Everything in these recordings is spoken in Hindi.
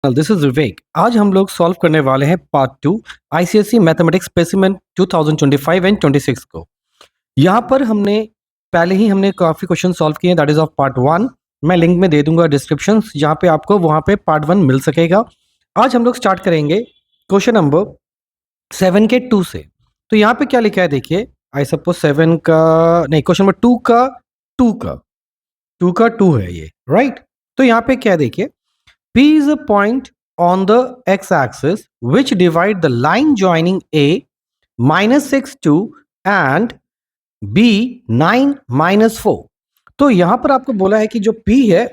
दिस इज विवेक। आज हम लोग सॉल्व करने वाले हैं part 2 ICSE mathematics specimen 2025 and 26 को। यहाँ पर हमने काफ़ी क्वेश्चन सॉल्व किए हैं, दैट इज ऑफ पार्ट 1। मैं लिंक में दे दूंगा डिस्क्रिप्शन, जहाँ पे आपको वहाँ पे पार्ट 1 मिल सकेगा। आज हम लोग स्टार्ट करेंगे क्वेश्चन नंबर 7 के 2 से। तो यहाँ पे क्या लिखा है देखिए, आई सपोज 7 का नहीं, क्वेश्चन नंबर 2 का 2 है ये, राइट। तो यहाँ पे क्या है देखिए, P is a point on the x-axis which divide the line joining A -6 2 and B 9 -4। तो यहां पर आपको बोला है कि जो P है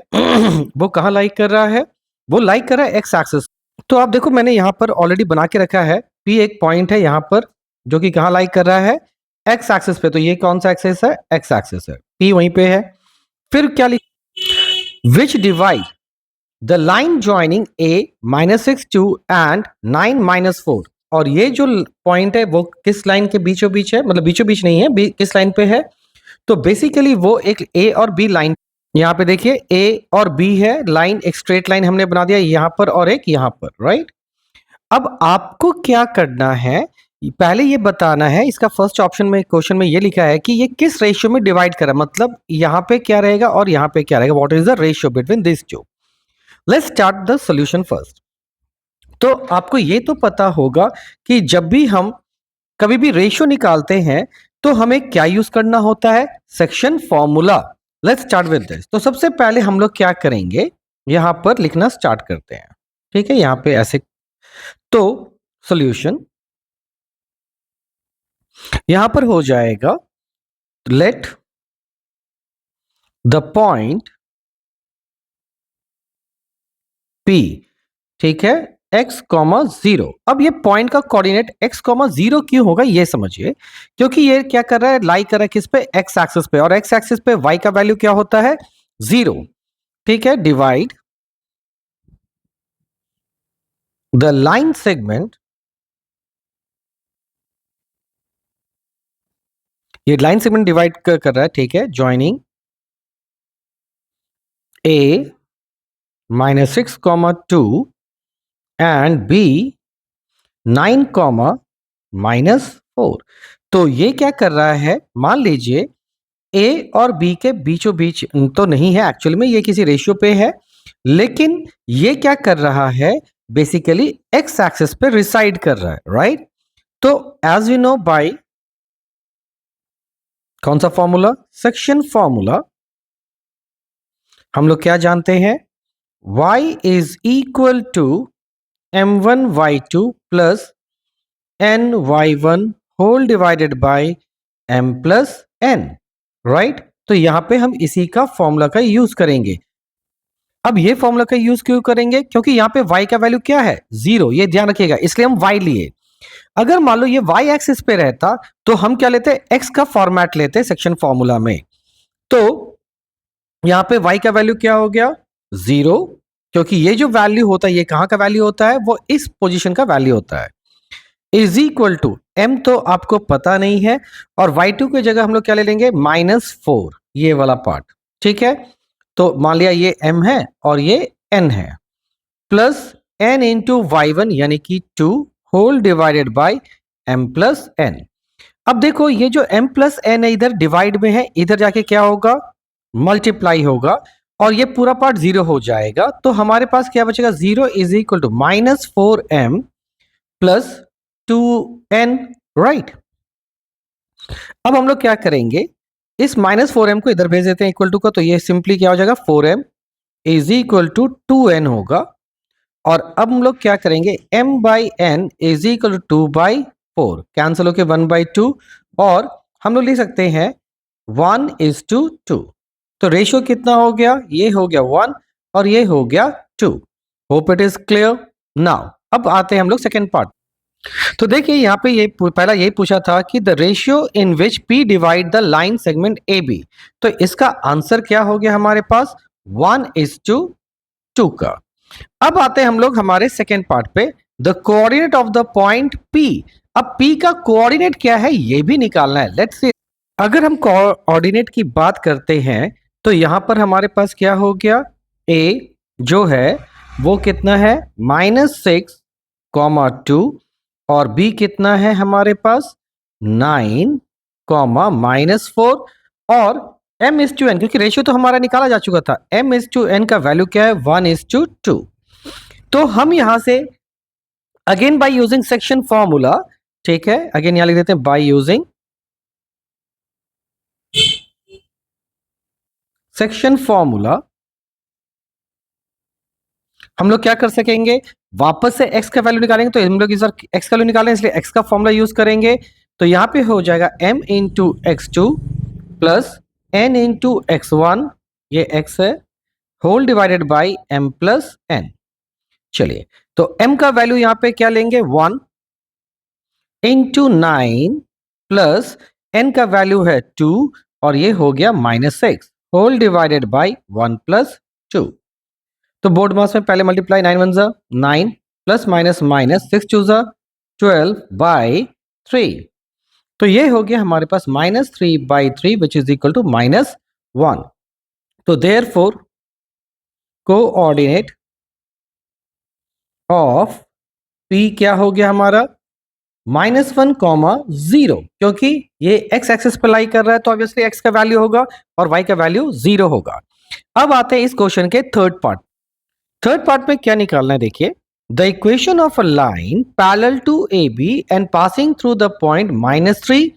वो कहाँ लाइक कर रहा है, वो लाइक कर रहा है एक्स एक्सिस। तो आप देखो, मैंने यहाँ पर ऑलरेडी बना के रखा है। P एक पॉइंट है यहाँ पर जो कि कहाँ लाइक कर रहा है, एक्स एक्सिस पे। तो ये कौन सा एक्सिस है, एक्स एक्सिस है, P वहीं पे है। फिर क्या लिख, विच divide the line joining A -6 2 and 9 -4। और ये जो पॉइंट है वो किस लाइन के बीचों बीच है, मतलब बीचों बीच नहीं है, किस लाइन पे है, तो बेसिकली वो एक A और B लाइन। यहाँ पे देखिए A और B है लाइन, एक स्ट्रेट लाइन हमने बना दिया यहाँ पर और एक यहाँ पर, राइट। अब आपको क्या करना है, पहले ये बताना है, इसका फर्स्ट ऑप्शन में क्वेश्चन में ये लिखा है कि ये किस रेशियो में डिवाइड करा, मतलब यहाँ पे क्या रहेगा और यहाँ पे क्या रहेगा, what is the ratio between this two. Let's start the solution first. तो आपको ये तो पता होगा कि जब भी हम कभी भी रेशियो निकालते हैं तो हमें क्या यूज करना होता है, section formula. Let's start with this. तो सबसे पहले हम लोग क्या करेंगे, यहां पर लिखना स्टार्ट करते हैं, ठीक है, यहां पे ऐसे। तो सॉल्यूशन यहां पर हो जाएगा, लेट द पॉइंट P, ठीक है, x कॉमा 0। अब ये पॉइंट का कोऑर्डिनेट x कॉमा 0 क्यों होगा ये समझिए, क्योंकि ये क्या कर रहा है, लाई कर रहा है किस पे, x एक्सिस पे, और x एक्सिस पे y का वैल्यू क्या होता है, 0, ठीक है। डिवाइड द लाइन सेगमेंट, ये लाइन सेगमेंट डिवाइड कर रहा है, ठीक है, ज्वाइनिंग a -6 2 एंड b 9 -4। तो ये क्या कर रहा है, मान लीजिए ए और बी के बीचों बीच तो नहीं है, एक्चुअली में ये किसी रेशियो पे है, लेकिन ये क्या कर रहा है, बेसिकली एक्स एक्सिस पे रिसाइड कर रहा है, राइट। तो एज यू नो बाय कौन सा फॉर्मूला, सेक्शन फॉर्मूला, हम लोग क्या जानते हैं, y is equal to m1y2 plus ny1 whole divided by m plus n, right. तो यहां पे हम इसी का फॉर्मूला का यूज करेंगे। अब ये फॉर्मूला का यूज क्यों करेंगे, क्योंकि यहाँ पे y का वैल्यू क्या है, 0, ये ध्यान रखिएगा, इसलिए हम y लिए। अगर मान लो ये y एक्सिस पे रहता तो हम क्या लेते, x का फॉर्मेट लेते सेक्शन फॉर्मूला में। तो यहाँ पे y का वैल्यू क्या हो गया, 0, क्योंकि ये जो वैल्यू होता है ये कहाँ का वैल्यू होता है, वो इस पोजीशन का वैल्यू होता है। इज इक्वल टू m तो आपको पता नहीं है, और y2 की जगह हम लोग क्या ले लेंगे, -4, ये वाला पार्ट, ठीक है। तो मान लिया ये m है और ये n है, प्लस n इंटू y1 यानी कि 2 whole divided by m plus n। अब देखो ये जो m प्लस n है इधर डिवाइड में है, इधर जाके क्या होगा, मल्टीप्लाई होगा, और ये पूरा पार्ट 0 हो जाएगा। तो हमारे पास क्या बचेगा, 0 is equal to -4m plus 2n, right. अब हम लोग क्या करेंगे, इस -4m को इधर भेज देते हैं इक्वल टू का, तो ये सिंपली क्या हो जाएगा, 4m is equal to 2n होगा। और अब हम लोग क्या करेंगे, m by n is equal to 2/4, cancel होके 1/2, और हम लोग लिख सकते हैं 1:2। तो रेशियो कितना हो गया, ये हो गया 1 और ये हो गया 2। Hope it is clear now. अब आते हैं हम लोग सेकेंड पार्ट। तो देखिए यहाँ पे ये पहला यही पूछा था कि the ratio in which P divide the line segment AB। तो इसका आंसर क्या हो गया हमारे पास, 1:2 का। अब आते हैं हम लोग हमारे सेकेंड पार्ट पे, the coordinate of the point P। अब P का कोऑर्डिनेट क्या है ये भी निकालना है। लेट्स सी, अगर हम कोऑर्डिनेट की बात करते हैं तो यहां पर हमारे पास क्या हो गया, A जो है वो कितना है -6, 2 और b कितना है हमारे पास 9, -4 और m/n, क्योंकि रेशियो तो हमारा निकाला जा चुका था, m/n का वैल्यू क्या है 1:2। तो हम यहां से again by using section formula, ठीक है, अगेन यहां लिख देते हैं बाय यूजिंग सेक्शन फॉर्मूला, हम लोग क्या कर सकेंगे, वापस से x का वैल्यू निकालेंगे। तो हम लोग इस बार x का वैल्यू निकालें, इसलिए x का फॉर्मूला यूज करेंगे। तो यहां पे हो जाएगा m into x2 plus n into x1, ये x है, whole divided by m plus n। चलिए, तो m का वैल्यू यहां पे क्या लेंगे 1 इंटू 9 प्लस n का वैल्यू है 2 और ये हो गया -6 होल डिवाइडेड बाई 1 प्लस 2। तो बोर्ड मास में पहले मल्टीप्लाई 9 1 जा 9 प्लस माइनस माइनस 6 2 जा 12 बाई 3। तो ये हो गया हमारे पास -3/3 विच इज इक्वल टू -1। तो देयरफॉर कोऑर्डिनेट ऑफ P क्या हो गया हमारा -1, 0, क्योंकि ये x एक्सिस पर लाई कर रहा है तो ऑब्वियसली x का वैल्यू होगा और y का वैल्यू 0 होगा। अब आते हैं इस क्वेश्चन के थर्ड पार्ट में क्या निकालना है, देखिए, the equation of a line parallel to A B and passing through the point -3,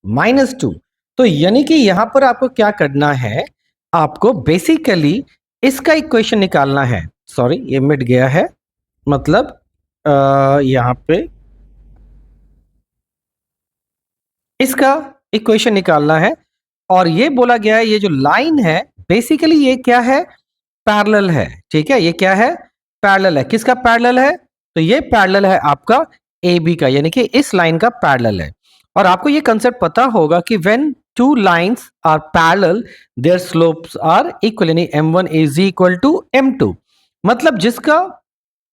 -2। तो यानी कि यहां पर आपको क्या करना है, आपको बेसिकली इसका इक्वेशन निकालना है। सॉरी, ये मिट गया है, मतलब यहां पे इसका इक्वेशन निकालना है। और ये बोला गया है ये जो लाइन है बेसिकली ये क्या है, पैरेलल है, ठीक है, ये क्या है, पैरेलल है। किसका पैरेलल है, तो ये पैरेलल है आपका ए बी का, यानी कि इस लाइन का पैरेलल है। और आपको ये कंसेप्ट पता होगा कि when two lines are parallel their slopes are equal, यानी m1 is equal to m2, मतलब जिसका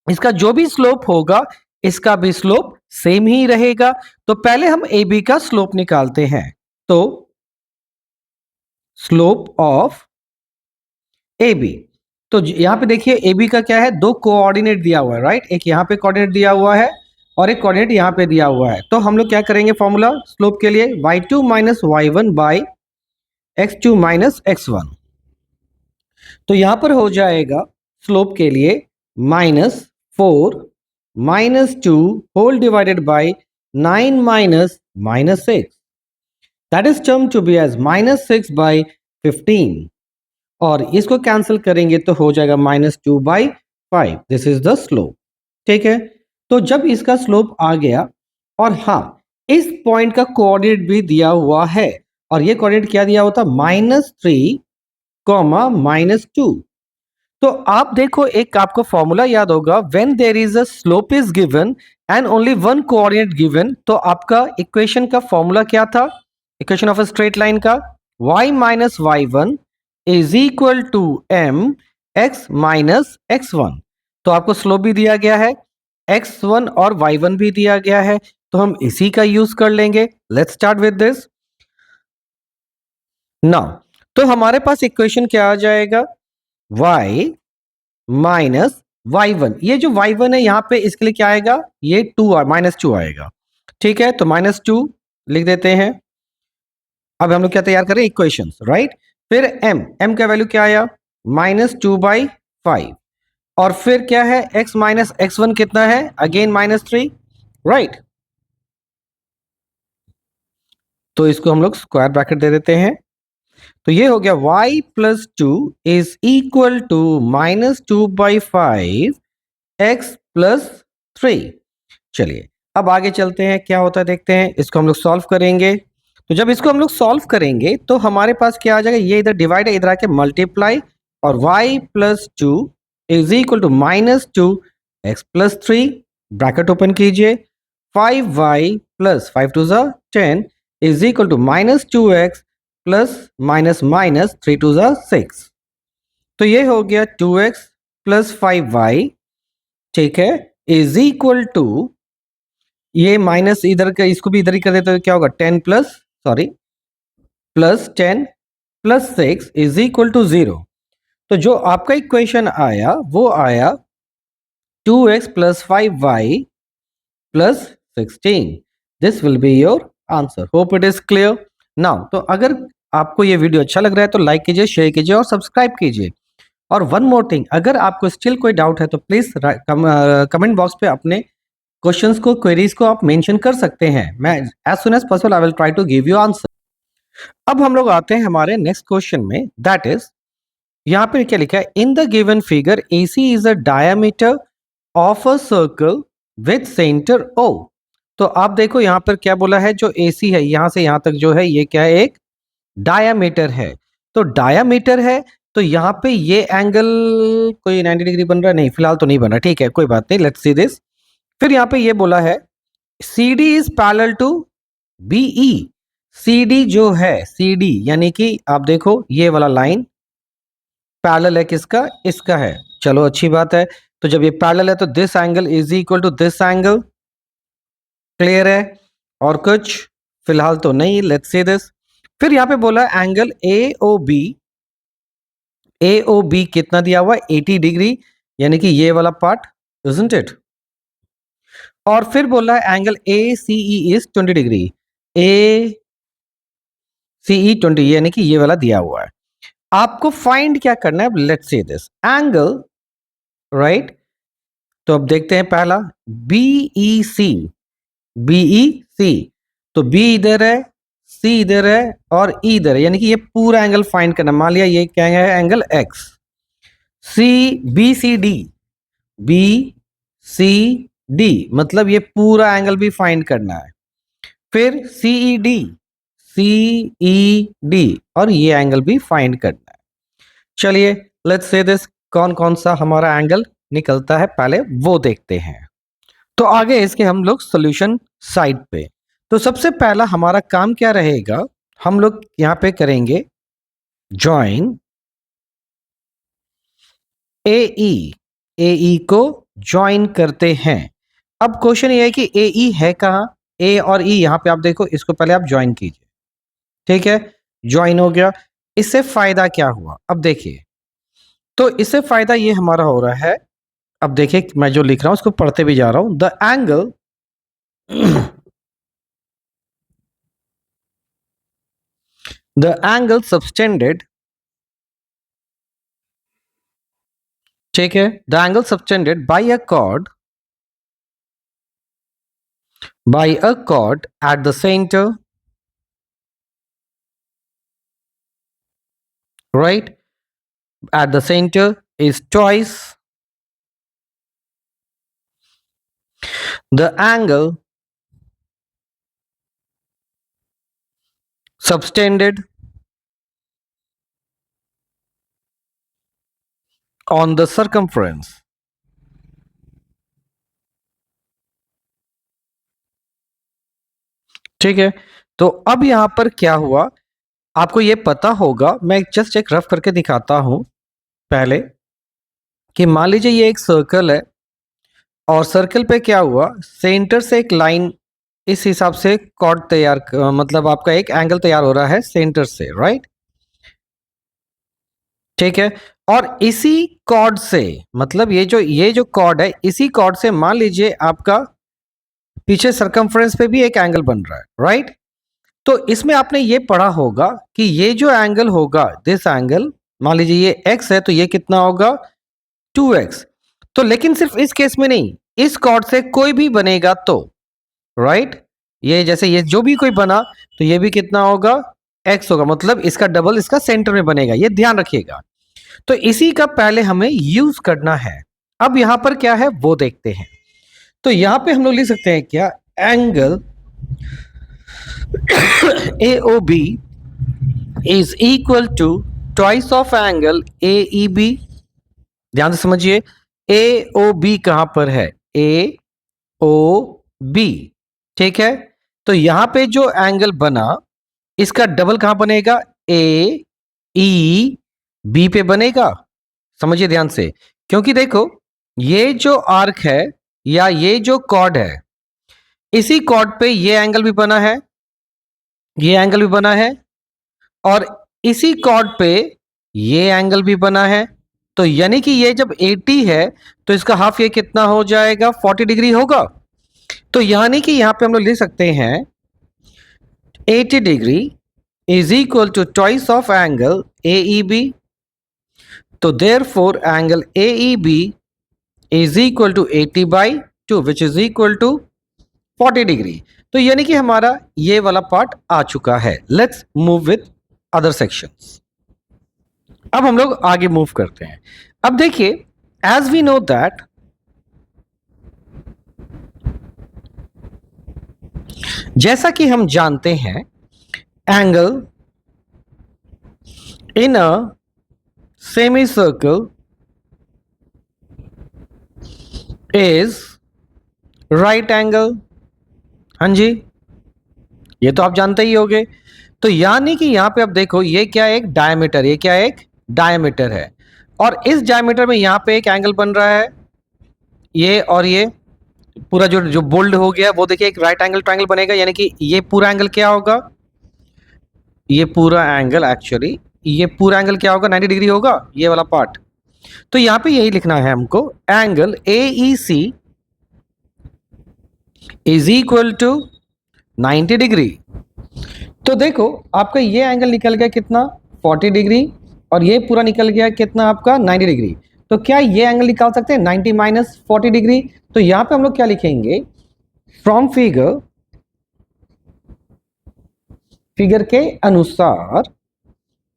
इसका जो भी स्लोप होगा इसका भी स्लोप सेम ही रहेगा। तो पहले हम ए बी का स्लोप निकालते हैं। तो स्लोप ऑफ ए बी, तो यहां पे देखिए ए बी का क्या है, दो कोऑर्डिनेट दिया हुआ है, राइट, एक यहां पे कोऑर्डिनेट दिया हुआ है और एक कोऑर्डिनेट यहां पे दिया हुआ है। तो हम लोग क्या करेंगे, फॉर्मूला स्लोप के लिए y2 minus y1 by x2 minus x1। तो यहां पर हो जाएगा स्लोप के लिए -4 -2 whole divided by 9 minus -6, that is term to be as -6/15। और इसको कैंसिल करेंगे तो हो जाएगा -2/5। दिस इज द स्लोप, ठीक है। तो जब इसका स्लोप आ गया और हाँ, इस पॉइंट का कोऑर्डिनेट भी दिया हुआ है और ये कोऑर्डिनेट क्या दिया होता, -3, -2। तो आप देखो, एक आपको फॉर्मूला याद होगा, when there is a slope is given and only one coordinate given, तो आपका इक्वेशन का फॉर्मूला क्या था, equation of a straight line का y minus y1 is equal to m x minus x1। तो आपको स्लोप भी दिया गया है, x1 और y1 भी दिया गया है, तो हम इसी का यूज कर लेंगे। Let's start with this now. तो हमारे पास इक्वेशन क्या आ जाएगा, y माइनस y1, ये जो y1 है यहां पे इसके लिए क्या आएगा, ये -2 आएगा, ठीक है। तो -2 लिख देते हैं। अब हम लोग क्या तैयार करें, इक्वेशंस, राइट। फिर m का वैल्यू क्या आया -2/5 और फिर क्या है x माइनस x1 कितना है, अगेन -3, राइट। तो इसको हम लोग स्क्वायर ब्रैकेट दे देते हैं। तो ये हो गया y plus 2 is equal to -2/5 x plus 3। चलिए अब आगे चलते हैं, क्या होता है देखते हैं। इसको हम लोग सॉल्व करेंगे। तो जब इसको हम लोग सॉल्व करेंगे तो हमारे पास क्या आ जाएगा, ये इधर डिवाइड है, इधर आके मल्टीप्लाई, और y plus 2 is equal to -2 x plus 3, bracket open कीजिए, 5y प्लस 5 2 ज़ा 10 is equal to -2x plus minus minus 3 2 ज़ा 6। तो ये हो गया 2x प्लस 5y, ठीक है, इज इक्वल टू, ये माइनस इधर का इसको भी इधर ही कर देते तो क्या होगा, 10 plus sorry plus 10 plus 6 is equal to 0। तो जो आपका इक्वेशन आया वो आया 2x plus 5y plus 16. This will be your answer. Hope it is clear. Now, तो अगर आपको ये वीडियो अच्छा लग रहा है तो लाइक कीजिए, शेयर कीजिए और सब्सक्राइब कीजिए। और वन मोर थिंग, अगर आपको स्टिल कोई डाउट है तो प्लीज कमेंट बॉक्स पे अपने क्वेश्चंस को, क्वेरीज को आप मेंशन कर सकते हैं। मैं as soon as possible I will try to give you answer. अब हम लोग आते हैं हमारे नेक्स्ट क्वेश्चन में, दैट इज यहाँ पे क्या लिखा है, in the given figure AC is a diameter of a circle with centre O। तो आप देखो यहाँ पर क्या बोला है, जो AC है यहां से यहां तक जो है ये क्या है, एक डायामीटर है। तो डायामीटर है तो यहाँ पे ये एंगल कोई 90 डिग्री बन रहा है, नहीं फिलहाल तो नहीं बन रहा, ठीक है कोई बात नहीं, लेट्स सी दिस। फिर यहाँ पे ये बोला है CD is parallel to BE। CD जो है, CD यानी कि आप देखो ये वाला लाइन पैरेलल है किसका, इसका है। चलो अच्छी बात है, तो जब ये पैरेलल है तो this angle is equal to this angle. Clear है? और कुछ फिलहाल तो नहीं, लेट्स सी दिस। फिर यहां पे बोला एंगल AOB। AOB कितना दिया हुआ है, 80 डिग्री, यानी कि ये वाला पार्ट, इजंट इट। और फिर बोला है angle ACE is 20 degree. ACE 20 यानी कि ये वाला दिया हुआ है। आपको फाइंड क्या करना है, let's see this angle, right. तो अब देखते हैं पहला BEC। BEC तो B इधर है, C इधर है और E इधर है, यानी कि ये पूरा एंगल फाइंड करना। मान लिया ये क्या है, एंगल X। BCD, BCD मतलब ये पूरा एंगल भी फाइंड करना है। फिर CED, CED और ये एंगल भी फाइंड करना है। चलिए लेट्स से दिस, कौन कौन सा हमारा एंगल निकलता है पहले वो देखते हैं। तो आगे इसके हम लोग सॉल्यूशन साइड पे। तो सबसे पहला हमारा काम क्या रहेगा, हम लोग यहां पे करेंगे ज्वाइन AE। AE को ज्वाइन करते हैं। अब क्वेश्चन ये है कि AE है कहां, A और E यहां पे आप देखो, इसको पहले आप ज्वाइन कीजिए। ठीक है, ज्वाइन हो गया। इससे फायदा क्या हुआ, अब देखिए। तो इससे फायदा ये हमारा हो रहा है, अब देखिए मैं जो लिख रहा हूं उसको पढ़ते भी जा रहा हूं। The angle the angle subtended, ठीक है, the angle subtended by a chord at the center, right, at the center is twice the angle subtended on the circumference। ठीक है, तो अब यहां पर क्या हुआ आपको ये पता होगा, मैं जस्ट एक रफ करके दिखाता हूं पहले, कि मान लीजिए ये एक सर्कल है और सर्कल पे क्या हुआ, सेंटर से एक लाइन इस हिसाब से कॉर्ड तैयार, मतलब आपका एक एंगल तैयार हो रहा है सेंटर से, राइट। ठीक है, और इसी कॉर्ड से, मतलब ये जो कॉर्ड है, इसी कॉर्ड से मान लीजिए आपका पीछे सरकमफ्रेंस पे भी एक एंगल बन रहा है, राइट। तो इसमें आपने ये पढ़ा होगा कि ये जो एंगल होगा, दिस एंगल, मान लीजिए ये x है तो ये कितना होगा, 2x। तो लेकिन सिर्फ इस केस में नहीं, इस कॉर्ड से कोई भी बनेगा तो, राइट, ये जैसे ये जो भी कोई बना तो ये भी कितना होगा, x होगा, मतलब इसका डबल इसका सेंटर में बनेगा, ये ध्यान रखिएगा। तो इसी का पहले हमें यूज करना है। अब यहां पर क्या है वो देखते हैं। तो यहां पे हम लोग लिख सकते हैं क्या, angle AOB is equal to twice of angle AEB। ध्यान से समझिए, AOB कहां पर है, AOB, ठीक है। तो यहां पे जो एंगल बना इसका डबल कहां बनेगा, AEB पे बनेगा। समझिए ध्यान से, क्योंकि देखो ये जो आर्क है या ये जो कॉर्ड है, इसी कॉर्ड पे ये एंगल भी बना है, ये एंगल भी बना है, और इसी कॉर्ड पे ये एंगल भी बना है, तो यानी कि ये जब 80 है तो इसका हाफ ये कितना हो जाएगा, 40 डिग्री होगा। तो यानी कि यहां पे हम लोग लिख सकते हैं 80 degree is equal to twice of angle AEB। तो therefore angle AEB is equal to 80/2 which is equal to 40 degree. तो यानी कि हमारा ये वाला पार्ट आ चुका है। Let's move with other sections. अब हम लोग आगे मूव करते हैं। अब देखिए, एज वी नो दैट जैसा कि हम जानते हैं angle in a semi circle is right angle. हाँ जी, ये तो आप जानते ही होंगे। तो यानी कि यहां पे आप देखो, ये क्या है, एक डायमीटर, ये क्या है, एक डायमीटर है। और इस डायमीटर में यहां पे एक एंगल बन रहा है, ये और ये पूरा जो जो बोल्ड हो गया वो देखिए एक राइट एंगल ट्रायंगल बनेगा। यानी कि ये पूरा एंगल क्या होगा, ये पूरा एंगल एक्चुअली ये पूरा एंगल क्या होगा, 90 डिग्री होगा, ये वाला पार्ट। तो यहां पे यही लिखना है हमको, angle AEC is equal to 90 degree. तो देखो आपका ये एंगल निकल गया कितना, 40 डिग्री, और ये पूरा निकल गया कितना आपका 90 डिग्री। तो क्या ये एंगल निकाल सकते हैं 90 माइनस 40 डिग्री? तो यहां पे हम लोग क्या लिखेंगे, फ्रॉम फिगर के अनुसार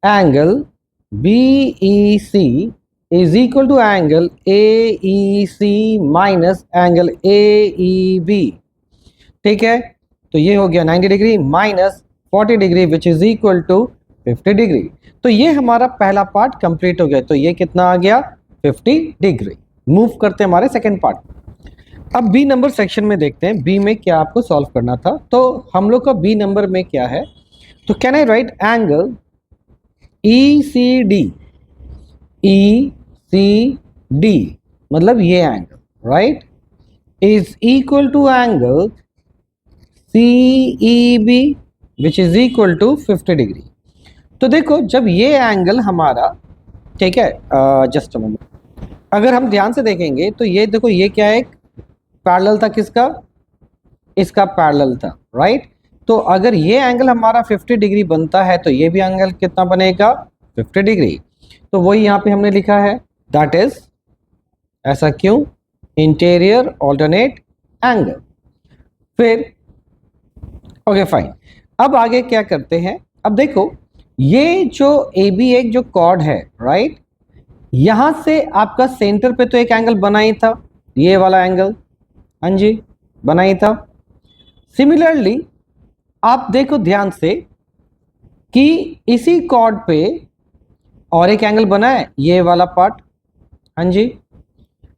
angle BEC is equal to angle AEC minus angle AEB। ठीक है, तो ये हो गया 90 degree minus 40 degree which is equal to 50 degree. तो ये हमारा पहला पार्ट कंप्लीट हो गया। तो ये कितना आ गया, 50 डिग्री। मूव करते हैं हमारे सेकंड पार्ट। अब बी नंबर सेक्शन में देखते हैं बी में क्या आपको सॉल्व करना था। तो हम लोग का बी नंबर में क्या है, तो can I right angle ECD, ECD मतलब ये angle right is equal to angle CEB which is equal to 50 degree. तो देखो जब ये एंगल हमारा, ठीक है, जस्ट अ मोमेंट, अगर हम ध्यान से देखेंगे तो ये देखो ये क्या है, पैरेलल था किसका, इसका पैरेलल था राइट। तो अगर ये एंगल हमारा 50 डिग्री बनता है तो ये भी एंगल कितना बनेगा, 50 डिग्री। तो वही यहाँ पे हमने लिखा है, दैट इज, ऐसा क्यों, इंटीरियर ऑल्टरनेट एंगल। फिर ओके फाइन, अब आगे क्या करते हैं। अब देखो ये जो AB एक जो कॉर्ड है राइट, यहां से आपका सेंटर पे तो एक एंगल बना ही था, ये वाला एंगल, हाँ जी बना ही था। सिमिलरली आप देखो ध्यान से कि इसी कॉर्ड पे और एक एंगल बना है, ये वाला पार्ट, हाँ जी।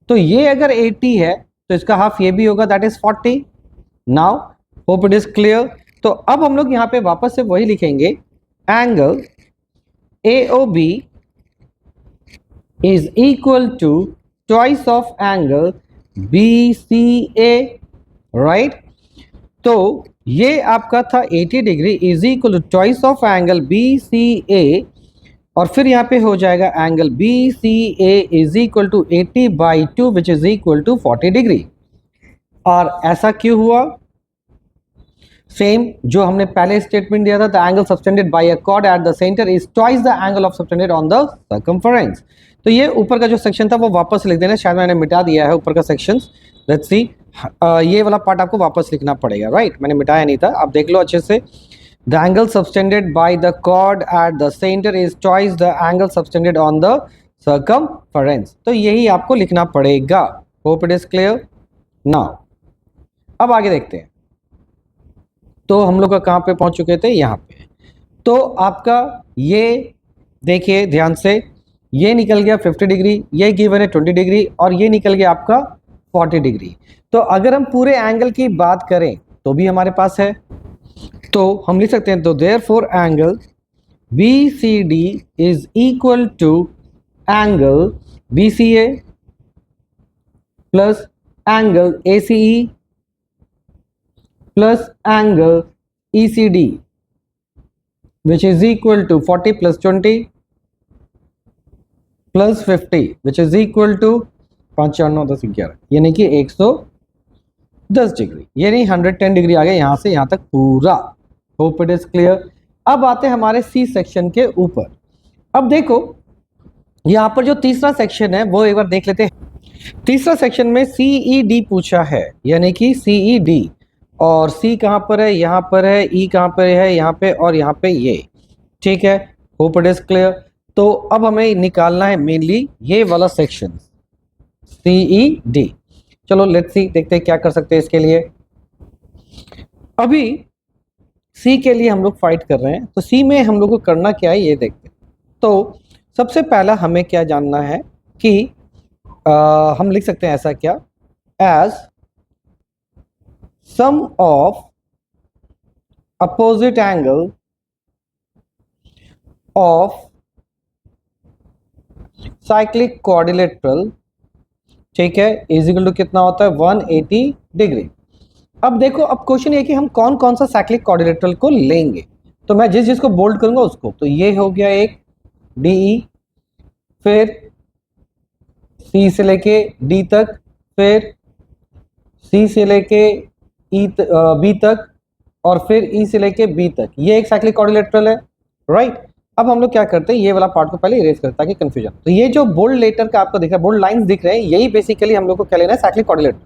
तो ये अगर 80 है तो इसका हाफ ये भी होगा, that is 40। Now hope it is clear. तो अब हम लोग यहाँ पे वापस से वही लिखेंगे, angle AOB is equal to twice of angle BCA right. तो ये आपका था 80 degree is equal to twice of angle BCA, और फिर यहाँ पे हो जाएगा angle BCA is equal to 80/2 which is equal to 40 degree. और ऐसा क्यों हुआ, सेम जो हमने पहले स्टेटमेंट दिया था, the angle subtended bye a cord at the centre is twice the angle of subtended on the circumference. तो ये ऊपर का जो सेक्शन था वो वापस लिख देना, शायद मैंने मिटा दिया है ऊपर का सेक्शन। लेट्स सी, ये वाला पार्ट आपको वापस लिखना पड़ेगा राइट, मैंने मिटाया नहीं था, आप देख लो अच्छे से। The angle subtended by the chord at the centre is twice the angle subtended on the circumference. तो यही आपको लिखना पड़ेगा। Hope it is clear. Now अब आगे देखते हैं। तो हम लोग का कहाँ पे पहुंच चुके थे, यहाँ पे। तो आपका ये देखिए ध्यान से, ये निकल गया 50 डिग्री, ये गिवन है 20 डिग्री, और ये निकल गया आपका 40 डिग्री। तो अगर हम पूरे एंगल की बात करें तो भी हमारे पास है, तो हम लिख सकते हैं, तो therefore angle BCD is equal to angle BCA plus angle ACE plus angle ECD which is equal to 40 plus 20 plus 50 which is equal to 5 4 9 10 11 यानी कि 110 डिग्री, यानी 110 डिग्री आ गया यहाँ से यहाँ तक पूरा। Hope it is clear. अब आते हैं हमारे सी सेक्शन के ऊपर। अब देखो यहाँ पर जो तीसरा सेक्शन है वो एक बार देख लेते हैं। तीसरा सेक्शन में CED पूछा है, यानी कि CED, और C कहाँ पर है, यहाँ पर है, E कहाँ पर है, यहाँ पे, और यहाँ पे ये। ठीक है, होप इट इज क्लियर। तो अब हमें निकालना है मेनली ये वाला सेक्शन CED। चलो लेट्स सी, देखते हैं क्या कर सकते हैं इसके लिए। अभी सी के लिए हम लोग फाइट कर रहे हैं, तो सी में हम लोग को करना क्या है ये देखते हैं। तो सबसे पहला हमें क्या जानना है कि हम लिख सकते हैं ऐसा क्या, as sum of opposite angle of cyclic quadrilateral, ठीक है, इज इक्वल टू कितना होता है 180 डिग्री। अब देखो, अब क्वेश्चन ये कि हम कौन कौन सा साइक्लिक क्वाड्रिलेटरल को लेंगे, तो मैं जिस जिसको बोल्ड करूंगा उसको, तो ये हो गया एक DE, फिर C से लेके D तक, फिर C से लेके B तक, और फिर E से लेके B तक, ये एक साइक्लिक क्वाड्रिलेटरल है, राइट। अब हम लोग क्या करते हैं, ये वाला पार्ट को पहले इरेज करते हैं ताकि कंफ्यूजन। तो ये जो बोल्ड लेटर का आपको दिख रहा है, बोल्ड लाइंस दिख रहे हैं, यही बेसिकली हम लोग को क्या लेना है, साइक्लिक क्वाड्रिलेटरल।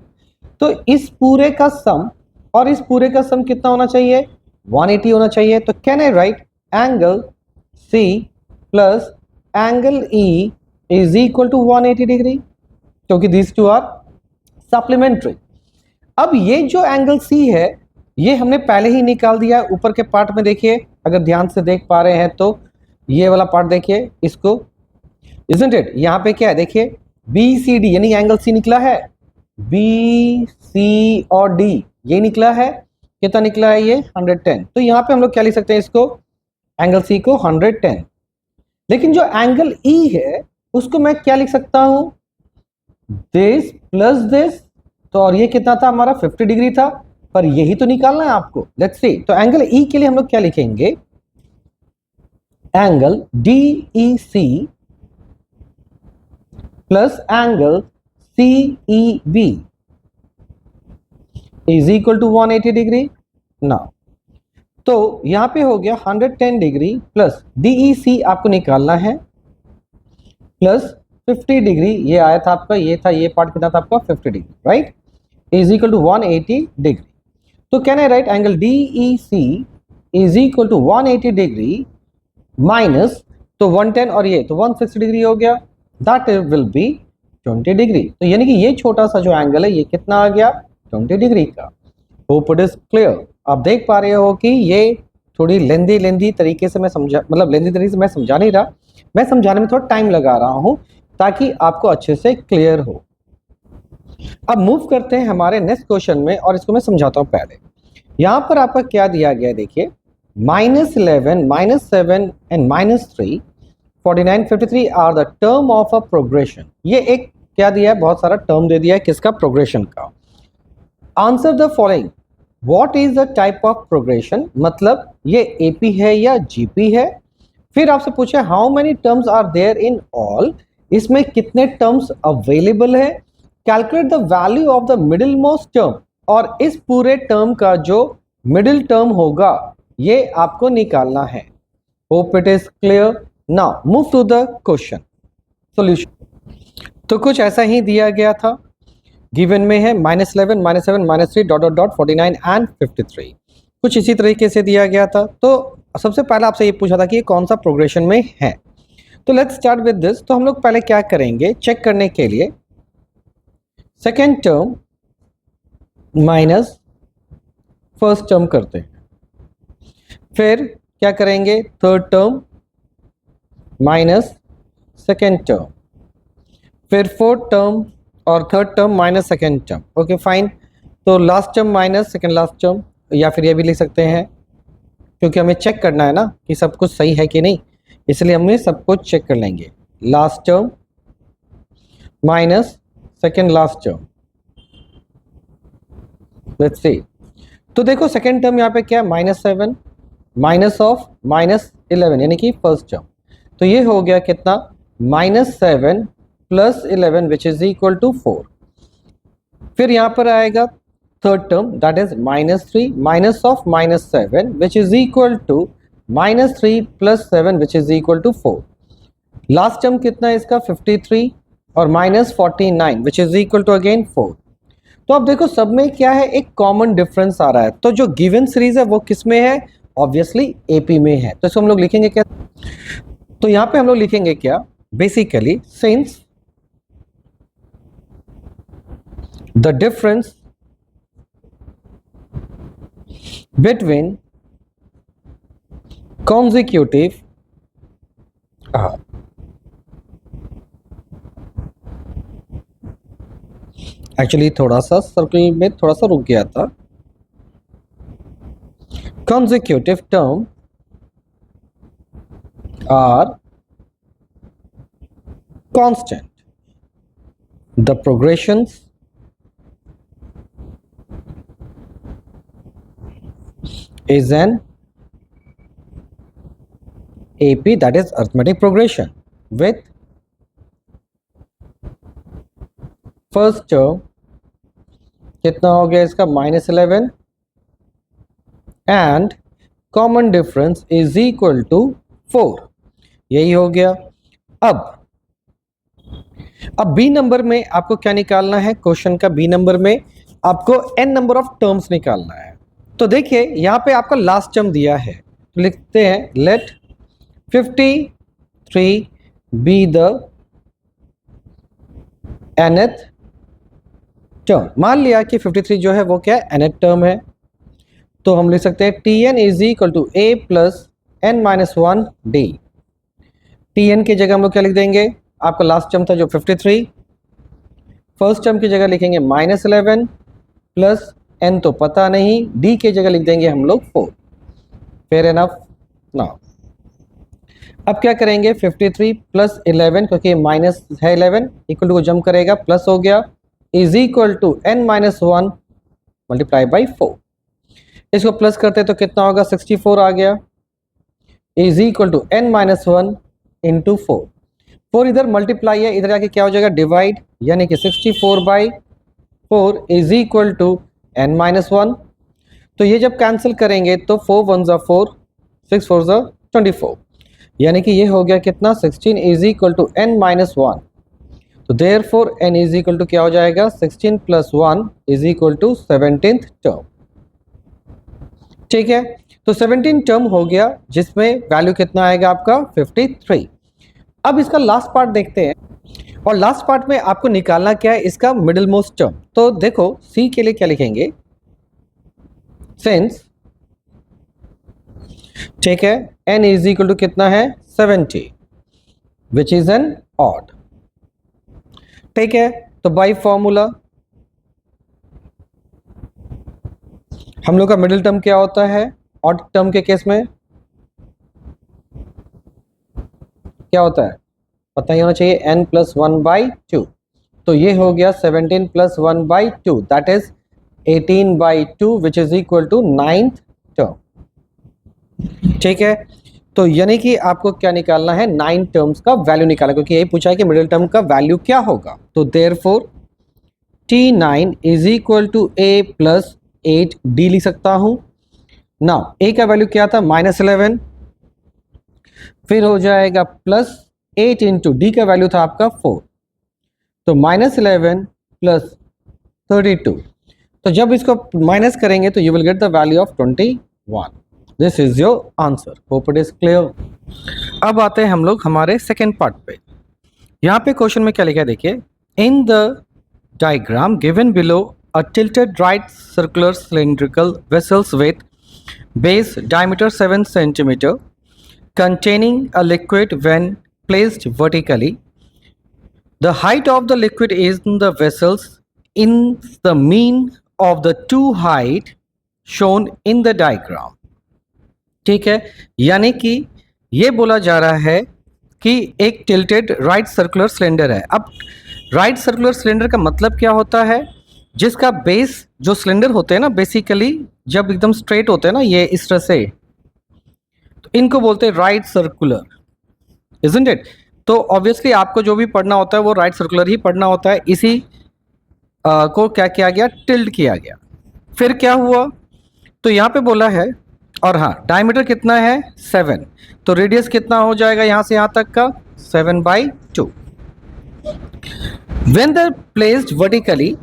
तो इस पूरे का सम और इस पूरे का सम कितना होना चाहिए, 180 होना चाहिए। तो can I right angle C plus angle E is equal to 180 degree, क्योंकि दिस टू आर सप्लीमेंट्री। अब ये जो एंगल C है ये हमने पहले ही निकाल दिया है। ऊपर के पार्ट में देखिए, अगर ध्यान से देख पा रहे हैं तो ये वाला पार्ट देखिए इसको, इजंट इट, यहाँ पे क्या है देखिए, BCD यानी एंगल C निकला है, BC और D ये निकला है, कितना निकला है ये 110। तो यहाँ पे हम लोग क्या लिख सकते हैं इसको, एंगल C को 110। लेकिन जो एंगल E है उसको मैं क्या लिख सकता हूं, दिस प्लस दिस, तो और ये कितना था हमारा 50 डिग्री था, पर यही तो निकालना है आपको। लेट्स सी, तो एंगल E के लिए हम लोग क्या लिखेंगे, angle DEC plus angle CEB is equal to 180 degree ना। तो यहां पे हो गया 110 डिग्री प्लस DEC आपको निकालना है, प्लस 50 डिग्री ये आया था आपका, ये था, ये पार्ट कितना था आपका 50 degree, right, is equal to 180 degree. तो can I right angle DEC is equal to 180 degree minus, तो 110 और ये तो 160 डिग्री हो गया, दैट विल बी 20 डिग्री। तो यानी कि ये छोटा सा जो एंगल है ये कितना आ गया 20 डिग्री का। Hope it is clear. आप देख पा रहे हो कि ये थोड़ी लेंदी तरीके से मैं समझा, मतलब लेंदी तरीके से मैं समझा नहीं रहा, मैं समझाने में थोड़ा टाइम लगा रहा हूं ताकि आपको अच्छे से क्लियर हो। अब मूव करते हैं हमारे नेक्स्ट क्वेश्चन में, और इसको मैं समझाता हूं पहले। यहां पर आपका क्या दिया गया है देखिए, -11, -7 and -3, 49, 53 are the term of a progression. ये एक क्या दिया है, बहुत सारा टर्म दे दिया है, किसका, प्रोग्रेशन का। Answer the following, what is the type of progression, मतलब ये AP है या GP है। फिर आपसे पूछे how many terms are there in all, इसमें कितने टर्म्स अवेलेबल है। Calculate the value of the middle most term, और इस पूरे टर्म का जो मिडिल टर्म होगा ये आपको निकालना है। Hope it is clear. Now move to the question solution. तो कुछ ऐसा ही दिया गया था, गिवन में है -11, -7, -3 डॉट डॉट डॉट 49 एंड 53, कुछ इसी तरीके से दिया गया था। तो सबसे पहले आपसे ये पूछा था कि ये कौन सा प्रोग्रेशन में है। तो लेट्स स्टार्ट विद दिस। तो हम लोग पहले क्या करेंगे, चेक करने के लिए second term minus first term करते हैं, फिर क्या करेंगे, third term minus second term, फिर फोर्थ टर्म और third term minus second term. Okay fine. तो last term minus second last term, या फिर ये भी लिख सकते हैं, क्योंकि हमें चेक करना है ना कि सब कुछ सही है कि नहीं, इसलिए हमें सब कुछ चेक कर लेंगे। Last term minus second last term, let's see. तो देखो सेकेंड टर्म यहाँ पे क्या है, -7 माइनस ऑफ -11 यानी कि फर्स्ट टर्म, तो ये हो गया कितना -7 + 11 विच इज इक्वल टू 4। फिर यहाँ पर आएगा third term that is -3 minus of -7 which is equal to -3 + 7 which is equal to 4। Last term कितना है इसका 53 और -49 which is equal to again 4। तो अब देखो सब में क्या है, एक कॉमन डिफरेंस आ रहा है। तो जो गिवन सीरीज है वो किस में है, ऑब्वियसली एपी में है। तो इसको हम लोग लिखेंगे क्या, तो यहां पे हम लोग लिखेंगे क्या, basically since the difference between consecutive actually थोड़ा सा सर्कल में थोड़ा सा रुक गया था। consecutive term are constant. The progressions is an AP, that is arithmetic progression, with first term कितना हो गया इसका -11 and common difference is equal to 4। यही हो गया। अब बी नंबर में आपको क्या निकालना है, क्वेश्चन का बी नंबर में आपको n नंबर ऑफ टर्म्स निकालना है। तो देखिए यहां पे आपका लास्ट टर्म दिया है, तो लिखते हैं let 53 be the nth term. मान लिया कि 53 जो है वो क्या है, nth टर्म है। तो हम लिख सकते हैं Tn is equal to a plus n-1 d। Tn की जगह हम लोग क्या लिख देंगे, आपका लास्ट टर्म था जो 53, फर्स्ट टर्म की जगह लिखेंगे -11 प्लस n तो पता नहीं, d की जगह लिख देंगे हम लोग 4। Fair enough. नाउ अब क्या करेंगे, 53 प्लस 11 क्योंकि माइनस है 11 इक्वल टू को जंप करेगा प्लस हो गया is equal to n-1 multiply by 4। इसको प्लस करते तो कितना होगा 64 आ गया is equal to n-1 into 4। 4 इधर मल्टीप्लाई है, इधर आके क्या हो जाएगा डिवाइड, यानी कि 64/4 इज इक्वल टू n-1। तो ये जब कैंसिल करेंगे तो 4 1 ज़ा 4, 6 4 ज़ा 24, यानी कि ये हो गया कितना 16 इज इक्वल टू n-1। तो therefore n is equal to क्या हो जाएगा 16 + 1 is equal to 17th term. ठीक है, तो 17 टर्म हो गया जिसमें वैल्यू कितना आएगा आपका 53। अब इसका लास्ट पार्ट देखते हैं, और लास्ट पार्ट में आपको निकालना क्या है, इसका मिडिल मोस्ट टर्म। तो देखो सी के लिए क्या लिखेंगे, सिंस, ठीक है, n इज इक्वल टू कितना है 70 विच इज एन ऑड। ठीक है, तो बाय फॉर्मूला हम लोग का मिडिल टर्म क्या होता है, ऑड टर्म के केस में क्या होता है पता ही होना चाहिए, n + 1/2। तो ये हो गया 17 + 1/2 that is 18/2 which is equal to 9th term. ठीक है, तो यानी कि आपको क्या निकालना है, 9 टर्म्स का वैल्यू निकालना, क्योंकि यही पूछा है कि मिडिल टर्म का वैल्यू क्या होगा। तो therefore T9 is equal to a + 8d लिख सकता हूं। नाउ a का वैल्यू क्या था -11, फिर हो जाएगा +8 इंटू डी का वैल्यू था आपका 4, तो -11 + 32। तो जब इसको माइनस करेंगे तो you will get the value of 21। This is your answer, hope it is clear. अब आते हैं हम लोग हमारे सेकेंड पार्ट पे। यहाँ पे क्वेश्चन में क्या लिखा है देखिए, in the diagram given below a tilted right circular cylindrical vessels with base diameter 7 cm containing a liquid when placed vertically. The height of the liquid is in the vessels in the mean of the two height shown in the diagram. ठीक है, यानी कि ये बोला जा रहा है कि एक टिल्टेड राइट सर्कुलर सिलेंडर है। अब राइट सर्कुलर सिलेंडर का मतलब क्या होता है, जिसका बेस, जो सिलेंडर होते हैं ना बेसिकली जब एकदम स्ट्रेट होते हैं ना ये इस तरह से, तो इनको बोलते हैं राइट सर्कुलर, इजंट इट। तो ऑब्वियसली आपको जो भी पढ़ना होता है वो राइट सर्कुलर ही पढ़ना होता है। इसी को क्या किया गया, टिल्ड किया गया। फिर क्या हुआ, तो यहाँ पे बोला है, और हाँ डायमीटर कितना है 7, तो रेडियस कितना हो जाएगा यहाँ से यहाँ तक का 7/2। When they're placed vertically,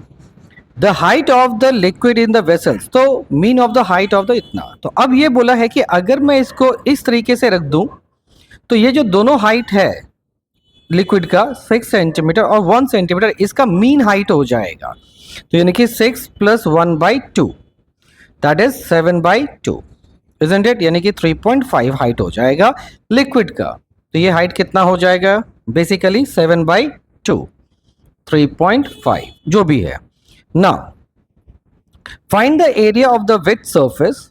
the height of the liquid in the vessels, तो mean of the height of the इतना। तो अब ये बोला है कि अगर मैं इसको इस तरीके से रख दूं तो ये जो दोनों हाइट है लिक्विड का 6 सेंटीमीटर और 1 सेंटीमीटर, इसका मीन हाइट हो जाएगा। तो यानी कि 6 + 1/2 दैट इज 7/2, इजंट इट, यानी कि 3.5 हाइट हो जाएगा लिक्विड का। तो ये हाइट कितना हो जाएगा, बेसिकली 7/2, 3.5 जो भी है। Now find the area of the wet surface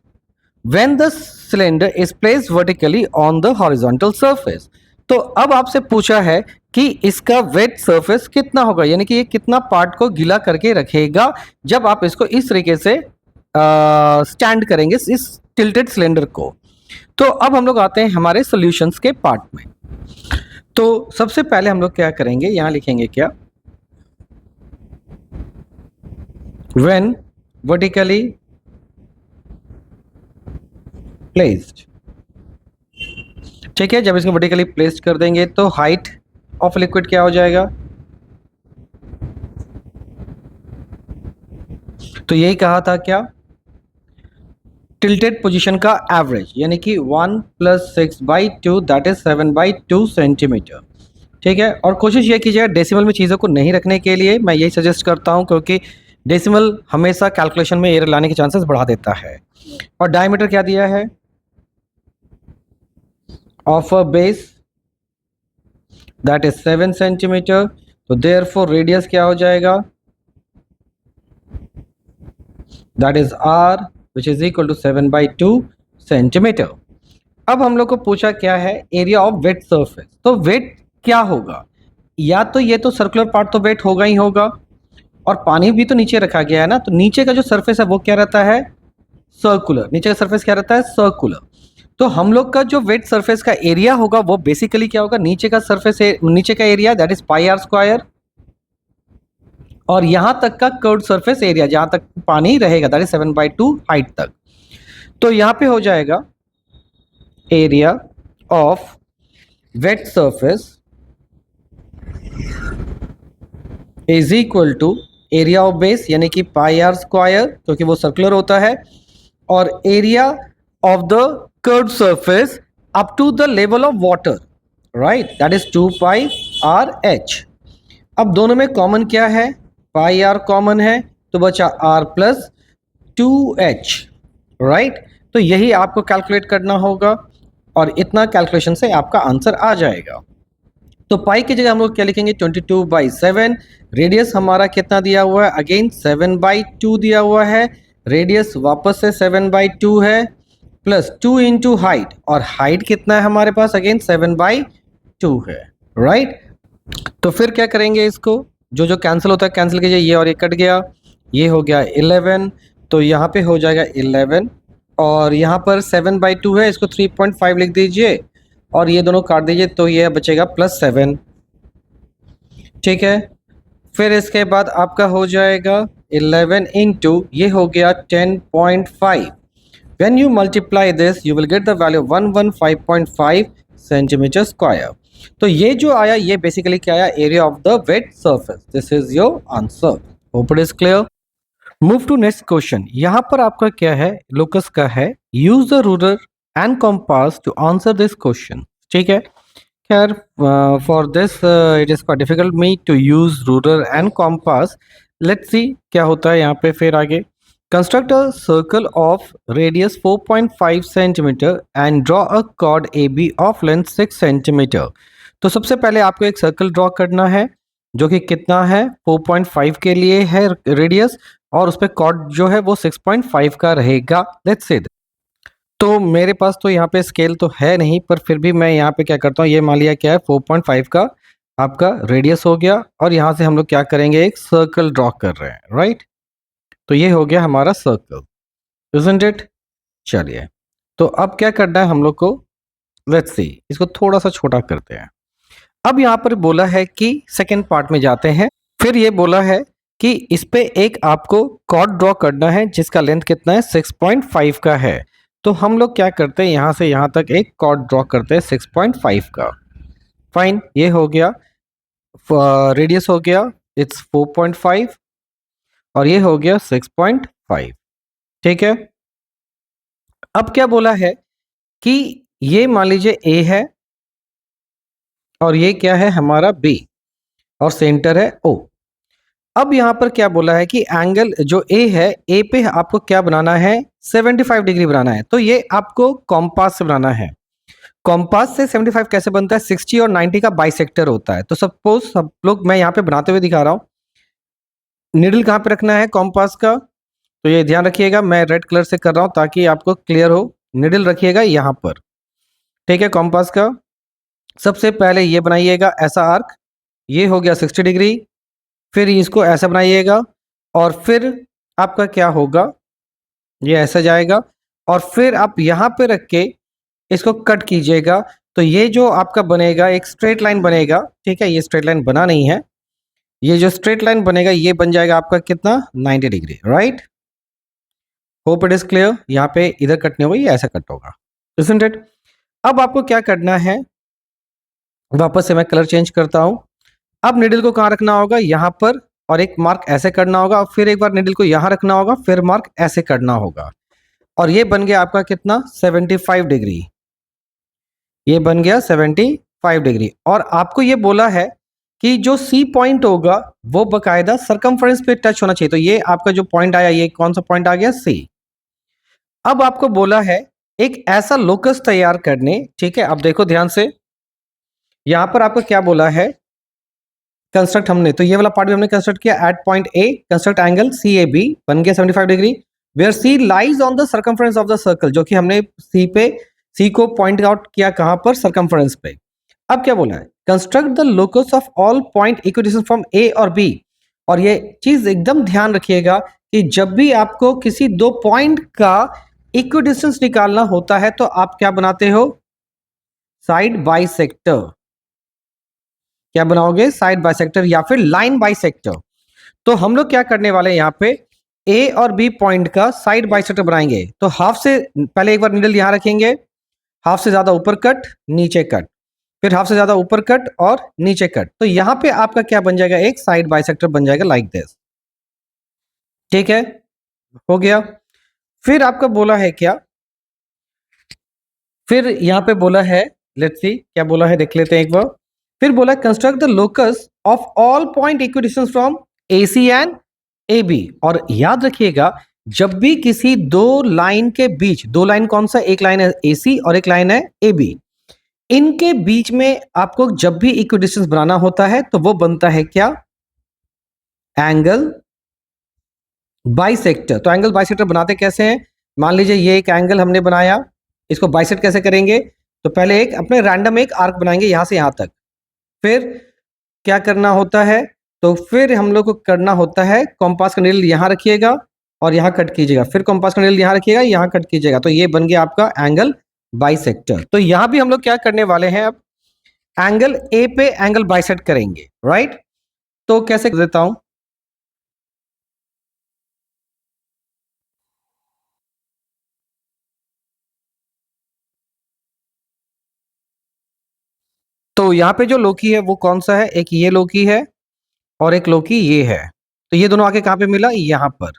when the cylinder is placed vertically on the horizontal surface. तो अब आपसे पूछा है कि इसका वेट सरफेस कितना होगा, यानी कि ये कितना पार्ट को गीला करके रखेगा जब आप इसको इस तरीके से स्टैंड करेंगे इस टिल्टेड सिलेंडर को। तो अब हम लोग आते हैं हमारे सॉल्यूशंस के पार्ट में। तो सबसे पहले हम लोग क्या करेंगे, यहां लिखेंगे क्या, व्हेन वर्टिकली प्लेस्ड। ठीक है, जब इसको वर्टिकली प्लेस्ड कर देंगे तो हाइट ऑफ लिक्विड क्या हो जाएगा, तो यही कहा था क्या, टिल्टेड पोजीशन का एवरेज, यानी कि 1 + 6/2 दैट इज 7/2 सेंटीमीटर। ठीक है, और कोशिश ये कीजिएगा डेसिमल में चीज़ों को नहीं रखने के लिए, मैं यही सजेस्ट करता हूं, क्योंकि डेसिमल हमेशा कैलकुलेशन में एरर लाने के चांसेस बढ़ा देता है। और डायमीटर क्या दिया है of a base, that is 7 centimetre. तो देयरफॉर रेडियस क्या हो जाएगा, that is r which is equal to 7/2 centimetre. अब हम लोग को पूछा क्या है, एरिया ऑफ वेट सरफेस। तो वेट क्या होगा, या तो ये तो सर्कुलर पार्ट तो वेट होगा ही होगा, और पानी भी तो नीचे रखा गया है ना, तो नीचे का जो सरफेस है वो क्या रहता है, सर्कुलर। नीचे का सरफेस क्या रहता है, सर्कुलर। तो हम लोग का जो वेट सरफेस का एरिया होगा वो बेसिकली क्या होगा, नीचे का सरफेस, नीचे का एरिया दैट इज πr², और यहां तक का कर्व्ड सरफेस एरिया जहां तक पानी रहेगा दैट इज 7/2 हाइट तक। तो यहां पे हो जाएगा area of wet surface is equal to area of base, यानी कि πr², क्योंकि वो सर्कुलर होता है, और area of the curved surface up to the level of water, right, that is 2πrh। अब दोनों में कॉमन क्या है, πr कॉमन है, तो बचा r + 2h, राइट। तो यही आपको कैलकुलेट करना होगा, और इतना कैलकुलेशन से आपका आंसर आ जाएगा। तो पाई की जगह हम लोग क्या लिखेंगे, 22/7। रेडियस हमारा कितना दिया हुआ है, अगेन 7/2 दिया हुआ है, रेडियस वापस से 7/2 है, प्लस 2 इंटू हाइट, और हाइट कितना है हमारे पास, अगेन 7/2 है, राइट। तो फिर क्या करेंगे, इसको जो जो कैंसिल होता है कैंसिल कीजिए, ये और ये कट गया, ये हो गया 11, तो यहाँ पे हो जाएगा 11, और यहाँ पर 7/2 है, इसको 3.5 लिख दीजिए, और ये दोनों काट दीजिए, तो ये बचेगा +7। ठीक है, फिर इसके बाद आपका हो जाएगा 11 इंटू ये हो गया 10.5। When you multiply this you will get the value 115.5 centimetre square. तो ये जो आया ये बेसिकली क्या आया, area of the wet surface. This is your answer, hope it is clear. Move to next question. यहाँ पर आपका क्या है, लोकस का है, use the ruler and compass to answer this question. ठीक है, खैर for this it is quite difficult me to use ruler and compass. Let's see क्या होता है यहाँ पे। फिर आगे, construct a circle of radius 4.5 centimetre and draw a chord A B of length 6 centimetre. तो सबसे पहले आपको एक सर्कल ड्रॉ करना है जो कि कितना है, 4.5 के लिए है रेडियस, और उस पर कॉर्ड जो है वो 6.5 का रहेगा। लेट्स से तो मेरे पास तो यहाँ पे स्केल तो है नहीं, पर फिर भी मैं यहाँ पे क्या करता हूँ, ये मान लिया क्या है 4.5 का आपका रेडियस हो गया, और यहाँ से हम लोग क्या करेंगे, एक सर्कल ड्रॉ कर रहे हैं, राइट। तो ये हो गया हमारा सर्कल, इजंट इट। चलिए, तो अब क्या करना है हम लोग को, लेट्स सी, इसको थोड़ा सा छोटा करते हैं। अब यहाँ पर बोला है कि सेकेंड पार्ट में जाते हैं। फिर ये बोला है कि इस पे एक आपको कॉर्ड ड्रॉ करना है जिसका लेंथ कितना है 6.5 का है। तो हम लोग क्या करते हैं, यहाँ से यहाँ तक एक कॉर्ड ड्रॉ करते हैं 6.5 का। फाइन, ये हो गया। रेडियस हो गया इट्स 4.5 और ये हो गया 6.5। ठीक है। अब क्या बोला है कि ये मान लीजिए ए है और ये क्या है हमारा बी और सेंटर है ओ। अब यहां पर क्या बोला है कि एंगल जो ए है, ए पे आपको क्या बनाना है 75 डिग्री बनाना है। तो ये आपको कॉम्पास से बनाना है। कॉम्पास से 75 कैसे बनता है, 60 और 90 का बाइसेक्टर होता है। तो सपोज सब लोग मैं यहाँ पे बनाते हुए दिखा रहा हूँ। निडल कहाँ पे रखना है कॉम्पास का, तो ये ध्यान रखिएगा, मैं रेड कलर से कर रहा हूँ ताकि आपको क्लियर हो। निडल रखिएगा यहाँ पर, ठीक है, कॉम्पास का। सबसे पहले ये बनाइएगा ऐसा आर्क, ये हो गया 60 डिग्री। फिर इसको ऐसा बनाइएगा और फिर आपका क्या होगा, ये ऐसा जाएगा और फिर आप यहाँ पे रख के इसको कट कीजिएगा। तो ये जो आपका बनेगा एक स्ट्रेट लाइन बनेगा। ठीक है, ये स्ट्रेट लाइन बना नहीं है, ये जो स्ट्रेट लाइन बनेगा ये बन जाएगा आपका कितना 90 degree. Right, hope it is clear. यहाँ पे इधर कट नहीं होगा, ये ऐसा कट होगा, इजंट इट। अब आपको क्या करना है, वापस से मैं कलर चेंज करता हूं। अब निडल को कहाँ रखना होगा, यहाँ पर, और एक मार्क ऐसे करना होगा। फिर एक बार निडल को यहाँ रखना होगा, फिर मार्क ऐसे करना होगा और ये बन गया आपका कितना 75 डिग्री। ये बन गया 75 डिग्री। और आपको ये बोला है कि जो सी पॉइंट होगा वो बकायदा सरकमफ्रेंस पे टच होना चाहिए। तो ये आपका जो पॉइंट आया, ये कौन सा पॉइंट आ गया, सी। अब आपको बोला है एक ऐसा लोकस तैयार करने। ठीक है, अब देखो ध्यान से, यहां पर आपको क्या बोला है, कंस्ट्रक्ट हमने, तो ये वाला पार्ट भी हमने कंस्ट्रक्ट किया। At point A construct angle C A B, बन गया 75 degree. Where C lies on the circumference of the circle, जो कि हमने सी पे, सी को पॉइंट आउट किया कहां पर, सर्कमफ्रेंस पे। अब क्या बोला है, construct the locus of all point equidistance from A और बी। और ये चीज एकदम ध्यान रखिएगा कि जब भी आपको किसी दो पॉइंट का इक्विडिस्टेंस निकालना होता है तो आप क्या बनाते हो, साइड बाइसेक्टर। क्या बनाओगे, साइड बाइसेक्टर या फिर लाइन बाइसेक्टर। तो हम लोग क्या करने वाले हैं, यहाँ पे ए और बी पॉइंट का साइड बाइसेक्टर बनाएंगे। तो हाफ से पहले एक बार निडल यहां रखेंगे, हाफ से ज्यादा ऊपर कट नीचे कट, फिर हाफ से ज्यादा ऊपर कट और नीचे कट। तो यहां पे आपका क्या बन जाएगा, एक साइड बाइसेक्टर बन जाएगा लाइक दिस। ठीक है, हो गया। फिर आपका बोला है क्या, फिर यहां पे बोला है, लेट्स सी क्या बोला है, देख लेते हैं एक बार। फिर बोला construct the locus of all point equidistance from A C and A B. और याद रखिएगा, जब भी किसी दो लाइन के बीच, दो लाइन कौन सा, एक लाइन है ए सी और एक लाइन है ए बी, इनके बीच में आपको जब भी इक्विडिस्टेंस बनाना होता है तो वो बनता है क्या, एंगल बाइसेक्टर। तो एंगल बाइसेक्टर बनाते कैसे हैं, मान लीजिए ये एक एंगल हमने बनाया, इसको बाइसेक्ट कैसे करेंगे, तो पहले एक अपने रैंडम एक आर्क बनाएंगे यहां से यहां तक। फिर क्या करना होता है, तो फिर हम लोग को करना होता है कॉम्पास का नीडल यहां रखिएगा और यहां कट कीजिएगा, फिर कॉम्पास का नीडल यहां रखिएगा, यहां कट कीजिएगा। तो ये बन गया आपका एंगल बाइसेक्टर। तो यहां भी हम लोग क्या करने वाले हैं, अब एंगल ए पे एंगल बाइसेक्ट करेंगे। राइट, तो कैसे कर देता हूं, तो यहाँ पे जो लोकी है वो कौन सा है, एक ये लोकी है और एक लोकी ये है। तो ये दोनों आके कहां पे मिला, यहां पर।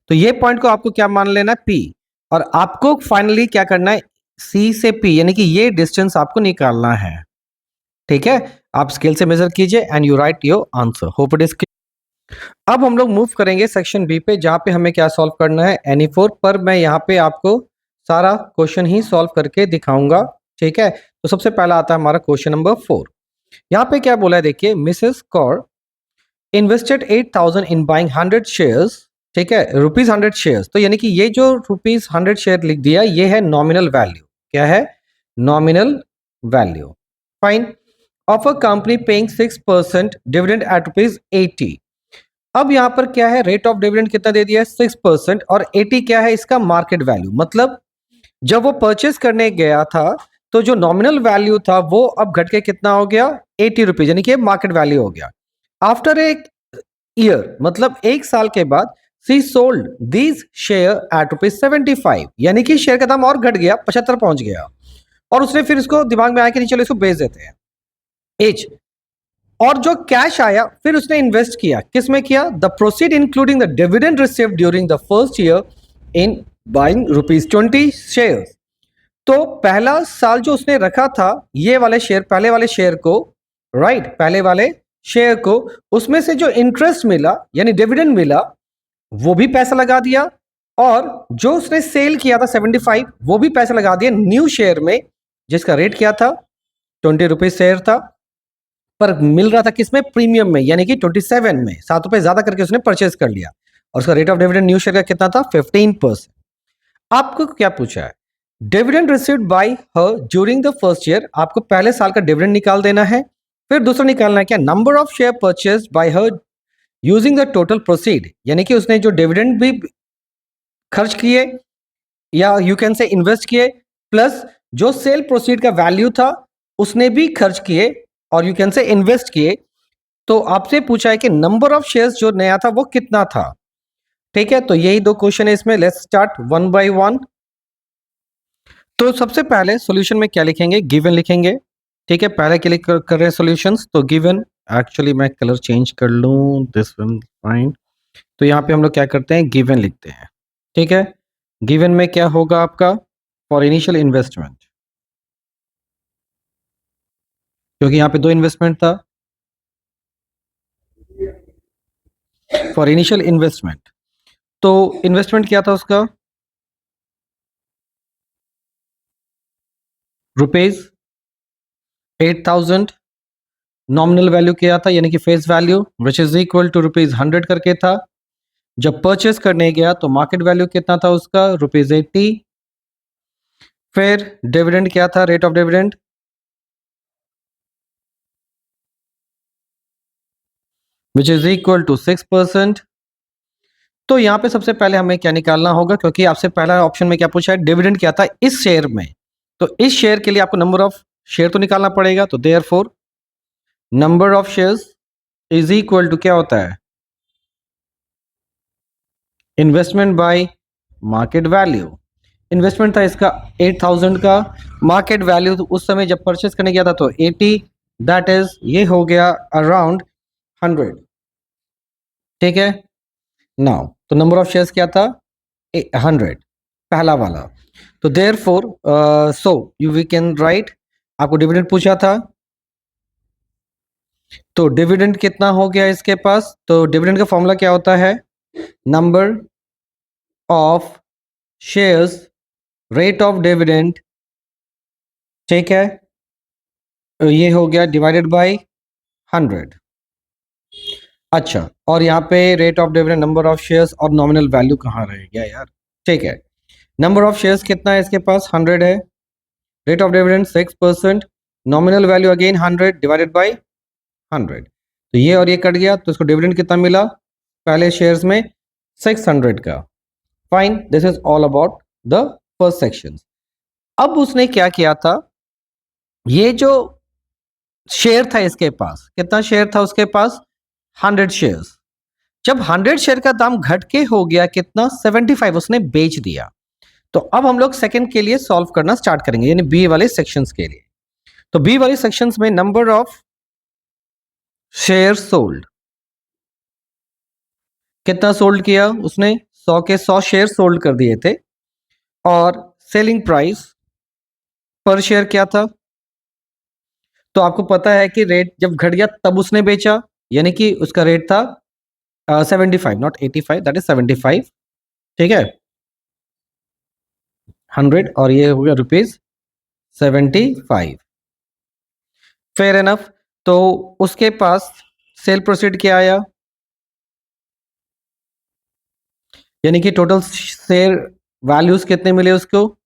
तो ये पॉइंट को आपको क्या मान लेना है, पी। और आपको फाइनली क्या करना है, सी से पी, यानी कि ये डिस्टेंस आपको निकालना है। ठीक है, आप स्केल से मेजर कीजिए and you right your answer. Hope it is. अब हम लोग मूव करेंगे सेक्शन बी पे, जहां पे हमें क्या सॉल्व करना है, एनी4 पर। मैं यहाँ पे आपको सारा क्वेश्चन ही सॉल्व करके दिखाऊंगा। ठीक है, तो सबसे पहला आता है हमारा क्वेश्चन नंबर 4। यहाँ पे क्या बोला है, देखिए, Mrs Kaur invested 8,000 in buying 100 shares. ठीक है, रुपीज 100 शेयर्स। तो यानी कि ये जो रुपीज 100 शेयर लिख दिया, ये है नॉमिनल वैल्यू। क्या है, nominal value. Fine, of a company paying 6% dividend at rupees 80। अब यहां पर क्या है, रेट ऑफ डिविडेंड कितना दे दिया है 6%, और 80 क्या है इसका मार्केट वैल्यू। मतलब जब वो परचेस करने गया था तो जो नॉमिनल वैल्यू था वो अब घट के कितना हो गया, 80 रुपीज, यानी कि मार्केट वैल्यू हो गया। आफ्टर एक ईयर, मतलब एक साल के बाद, सी सोल्ड दीज शेयर एट ₹75, यानी कि शेयर का दाम और घट गया, 75 पहुंच गया। और उसने फिर इसको दिमाग में आया कि नहीं चलो इसको बेच देते हैं। एज, और जो कैश आया फिर उसने इन्वेस्ट किया, किस में किया, the proceed including the dividend received during the first year in buying ₹20 shares. तो पहला साल जो उसने रखा था ये वाले शेयर, पहले वाले शेयर को, राइट, पहले वाले शेयर को, उसमें से जो इंटरेस्ट मिला यानी डिविडेंड मिला वो भी पैसा लगा दिया, और जो उसने सेल किया था 75 वो भी पैसा लगा दिया न्यू शेयर में, जिसका रेट क्या था, ₹20 शेयर था, पर मिल रहा था किसमें, प्रीमियम में, यानी कि 27 में, ₹7 ज्यादा करके उसने परचेज कर लिया, और उसका rate of dividend new share का कितना था, 15%। आपको क्या पूछा है, dividend received by her during the first year, आपको पहले साल का डिविडेंड निकाल देना है। फिर दूसरा निकालना है क्या, number of share purchase by her using the total proceed, यानी कि उसने जो डिविडेंड भी खर्च किए या यू कैन से इन्वेस्ट किए, प्लस जो सेल प्रोसीड का वैल्यू था उसने भी खर्च किए और यू कैन से इन्वेस्ट किए। तो आपसे पूछा है कि नंबर ऑफ शेयर्स जो नया था वो कितना था। ठीक है, तो यही दो क्वेश्चन है इसमें। Let's start one by one. तो सबसे पहले सॉल्यूशन में क्या लिखेंगे, गिवन लिखेंगे। ठीक है, पहले के लिए कर रहे हैं सॉल्यूशंस, तो गिवन, एक्चुअली मैं कलर चेंज कर लूं, दिस वन फाइन। तो यहाँ पे हम लोग क्या करते हैं, गिवन लिखते हैं। ठीक है, गिवन में क्या होगा आपका, फॉर इनिशियल इन्वेस्टमेंट, क्योंकि यहाँ पे दो इन्वेस्टमेंट था, फॉर इनिशियल इन्वेस्टमेंट। तो इन्वेस्टमेंट क्या था उसका, ₹8,000। नॉमिनल वैल्यू क्या था, यानी कि face value, which is equal to ₹100 करके था। जब परचेस करने गया तो मार्केट वैल्यू कितना था उसका, ₹80। फिर डिविडेंड क्या था, rate of dividend, which is equal to 6%। तो यहाँ पे सबसे पहले हमें क्या निकालना होगा, क्योंकि आपसे पहला ऑप्शन में क्या पूछा है, डिविडेंड क्या था इस शेयर में, तो इस शेयर के लिए आपको नंबर ऑफ शेयर तो निकालना पड़ेगा। तो therefore number of shares is equal to क्या होता है, investment by market value. Investment था इसका 8,000 का, मार्केट वैल्यू उस समय जब परचेस करने गया था तो 80, दैट इज ये हो गया अराउंड 100। ठीक है, नाउ तो नंबर ऑफ शेयर्स क्या था, 100, पहला वाला। तो therefore so you we can write, आपको डिविडेंड पूछा था, तो डिविडेंड कितना हो गया इसके पास, तो डिविडेंड का फॉर्मूला क्या होता है, number of shares, rate of dividend. ठीक है, तो ये हो गया डिवाइडेड बाय 100। अच्छा, और यहाँ पे rate of dividend, number of shares और नॉमिनल वैल्यू कहाँ रह गया यार। ठीक है, नंबर ऑफ शेयर्स कितना है इसके पास, 100 है, rate of dividend 6%, nominal value again 100 divided by 100। तो ये और ये कट गया, तो इसको डिविडेंड कितना मिला पहले शेयर्स में, 600 का। Fine, this is all about the first section. अब उसने क्या किया था, ये जो शेयर था इसके पास, कितना शेयर था उसके पास, 100 शेयर्स। जब 100 शेयर का दाम घट के हो गया कितना, 75, उसने बेच दिया। तो अब हम लोग सेकंड के लिए सॉल्व करना स्टार्ट करेंगे, यानी बी वाले सेक्शंस के लिए। तो बी वाले सेक्शंस में नंबर ऑफ शेयर सोल्ड, कितना सोल्ड किया उसने, 100 के 100 शेयर सोल्ड कर दिए थे। और सेलिंग प्राइस पर शेयर क्या था, तो आपको पता है कि रेट जब घट गया तब उसने बेचा, यानी कि उसका रेट था 75, नॉट 85, दैट इज 75। ठीक है, 100 और ये हो गया ₹75। Fair enough. तो उसके पास सेल प्रोसीड क्या आया, यानी कि टोटल शेयर वैल्यूज कितने मिले उसको,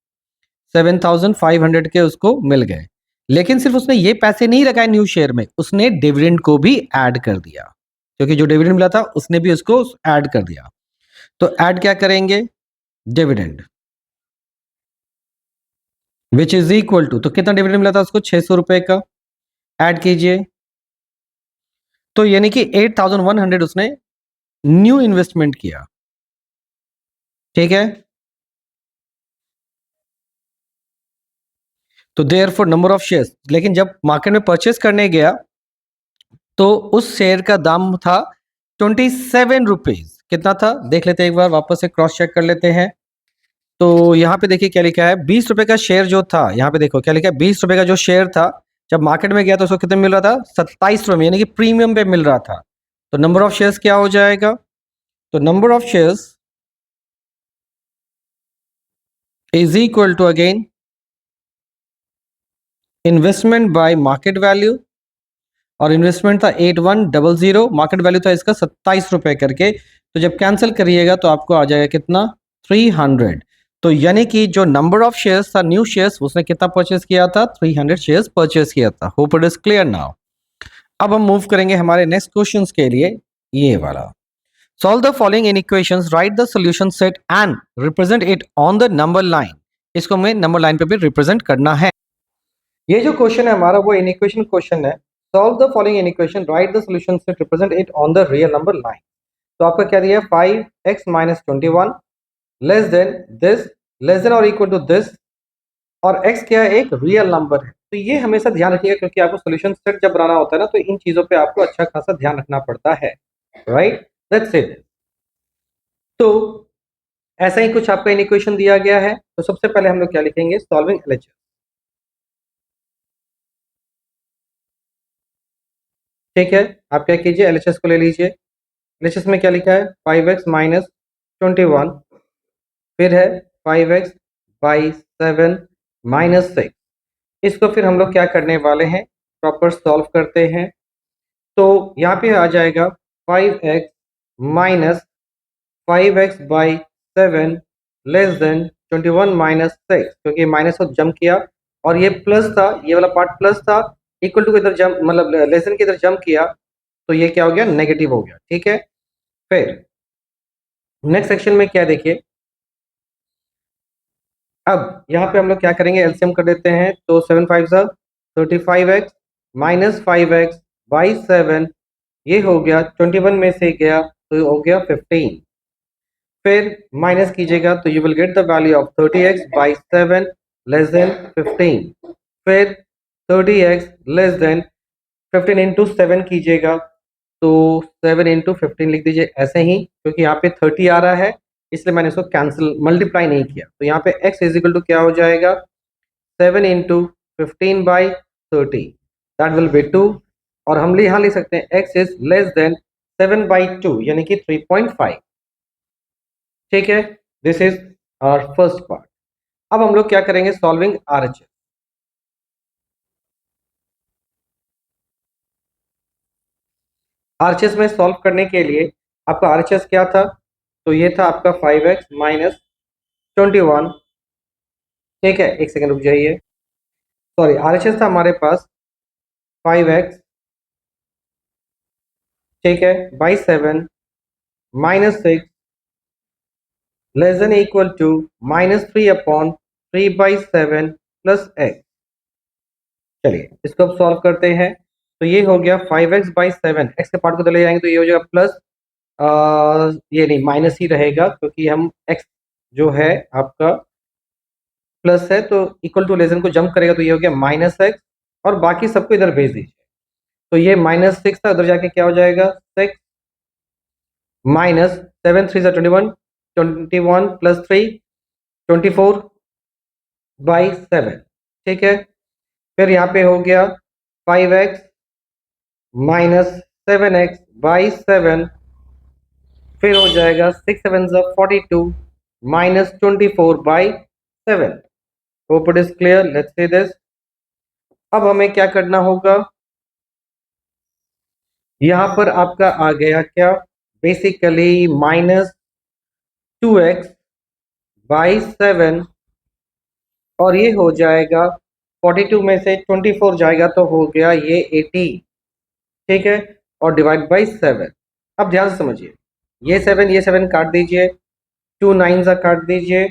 7,500 के उसको मिल गए। लेकिन सिर्फ उसने ये पैसे नहीं लगाए न्यू शेयर में, उसने डिविडेंड को भी ऐड कर दिया, क्योंकि जो डिविडेंड मिला था उसने भी उसको ऐड कर दिया। तो ऐड क्या करेंगे, dividend, which is equal to, तो कितना डिविडेंड मिला था उसको, 600 रुपए का। ऐड कीजिए, तो यानी कि 8100 उसने न्यू इन्वेस्टमेंट किया। ठीक है, तो therefore number of shares, लेकिन जब मार्केट में परचेस करने गया तो उस शेयर का दाम था 27 रुपीज। कितना था देख लेते हैं एक बार, वापस से क्रॉस चेक कर लेते हैं। तो यहाँ पे देखिए क्या लिखा है, 20 रुपए का शेयर जो था, यहाँ पे देखो क्या लिखा है, 20 रुपए का जो शेयर था जब मार्केट में गया तो उसको कितने मिल रहा था, 27 रुपए में, यानी कि प्रीमियम पे मिल रहा था। तो नंबर ऑफ शेयर्स क्या हो जाएगा, तो number of shares is equal to again investment by market value, और इन्वेस्टमेंट था 8100, मार्केट वैल्यू था इसका 27 रुपए करके। तो जब कैंसिल करिएगा तो आपको आ जाएगा कितना, 300। तो यानी कि जो नंबर ऑफ शेयर्स था, न्यू शेयर्स, उसने कितना परचेस किया था, 300 शेयर्स परचेस किया था। Hope it is clear now. अब हम मूव करेंगे हमारे नेक्स्ट क्वेश्चन के लिए, ये वाला। Solve the following in equations, right the solution set and represent it on the number line. इसको हमें नंबर लाइन पे भी रिप्रेजेंट करना है। ये जो क्वेश्चन है हमारा वो इन इक्वेशन क्वेश्चन है। Solve the following in equation, right the solution set, represent it on the real number line. तो आपका क्या दिया है, 5x minus 21 less than this, less than और इक्वल टू दिस, और x क्या है, एक रियल नंबर है। तो ये हमेशा ध्यान रखिएगा, क्योंकि आपको सॉल्यूशन सेट जब बनाना होता है ना, तो इन चीजों पे आपको अच्छा खासा ध्यान रखना पड़ता है। Right, that's it. तो ऐसा ही कुछ आपका इन इक्वेशन दिया गया है। तो सबसे पहले हम लोग क्या लिखेंगे, सॉल्विंग एलएचएस। ठीक है, आप क्या कीजिए, एलएचएस को ले लीजिए। एलएचएस में क्या लिखा है, 5x माइनस 21, फिर है 5x बाई 7 माइनस 6। इसको फिर हम लोग क्या करने वाले हैं, प्रॉपर सॉल्व करते हैं। तो यहाँ पे आ जाएगा 5x minus 5x by 7 less than 21 minus 6, क्योंकि माइनस को जंप किया और ये प्लस था, ये वाला पार्ट प्लस था, इक्वल टू के इधर जंप, मतलब लेस देन के इधर जंप किया, तो ये क्या हो गया, नेगेटिव हो गया। ठीक है, फिर नेक्स्ट सेक्शन में क्या देखिए, अब यहाँ पे हम लोग क्या करेंगे, एलसीएम कर देते हैं। तो 7 5 सा 35x माइनस 5x बाई 7, ये हो गया 21 में से गया तो हो गया 15। फिर माइनस कीजिएगा तो you will get the value of 30x by 7 less than 15। फिर 30x लेस देन 15 इंटू 7 कीजिएगा, तो 7 इंटू 15 लिख दीजिए ऐसे ही, क्योंकि यहाँ पे 30 आ रहा है इसलिए मैंने इसको कैंसिल मल्टीप्लाई नहीं किया। तो यहाँ पे x इज इक्वल टू क्या हो जाएगा, 7 into 15 by 30, that will be 2। और हम यहाँ लिख सकते हैं x is less than 7 by 2, यानी कि 3.5। ठीक है, this is our first part. अब हम लोग क्या करेंगे, सॉल्विंग आरएचएस। आरएचएस में सॉल्व करने के लिए आपका आरएचएस क्या था, तो ये था आपका 5x माइनस 21। ठीक है, एक सेकंड रुक जाइए, सॉरी, आरएचएस था हमारे पास 5x, ठीक है, by 7 minus 6 less than equal to minus 3 upon 3 by 7 plus x। चलिए इसको अब सॉल्व करते हैं। तो ये हो गया 5x बाई 7, x के पार्ट को चले जाएंगे तो ये हो जाएगा प्लस, ये नहीं माइनस ही रहेगा, क्योंकि हम x जो है आपका प्लस है तो इक्वल टू लेसन को जंप करेगा, तो ये हो गया माइनस एक्स, और बाकी सबको इधर भेज दीजिए। तो ये -6 था, उधर जाके क्या हो जाएगा, 6 माइनस 7 3 सा 21, 21 प्लस 3 24 बाई 7। ठीक है, फिर यहाँ पे हो गया 5x माइनस 7x बाई 7, फिर हो जाएगा 6 7 सा 42 minus 24 by 7। Hope it is clear, let's see this. अब हमें क्या करना होगा, यहाँ पर आपका आ गया क्या, बेसिकली -2x बाई 7, और ये हो जाएगा 42 में से 24 जाएगा तो हो गया ये 80। ठीक है, और डिवाइड बाई 7। अब ध्यान से समझिए, ये 7 काट दीजिए, 2 9 सा काट दीजिए,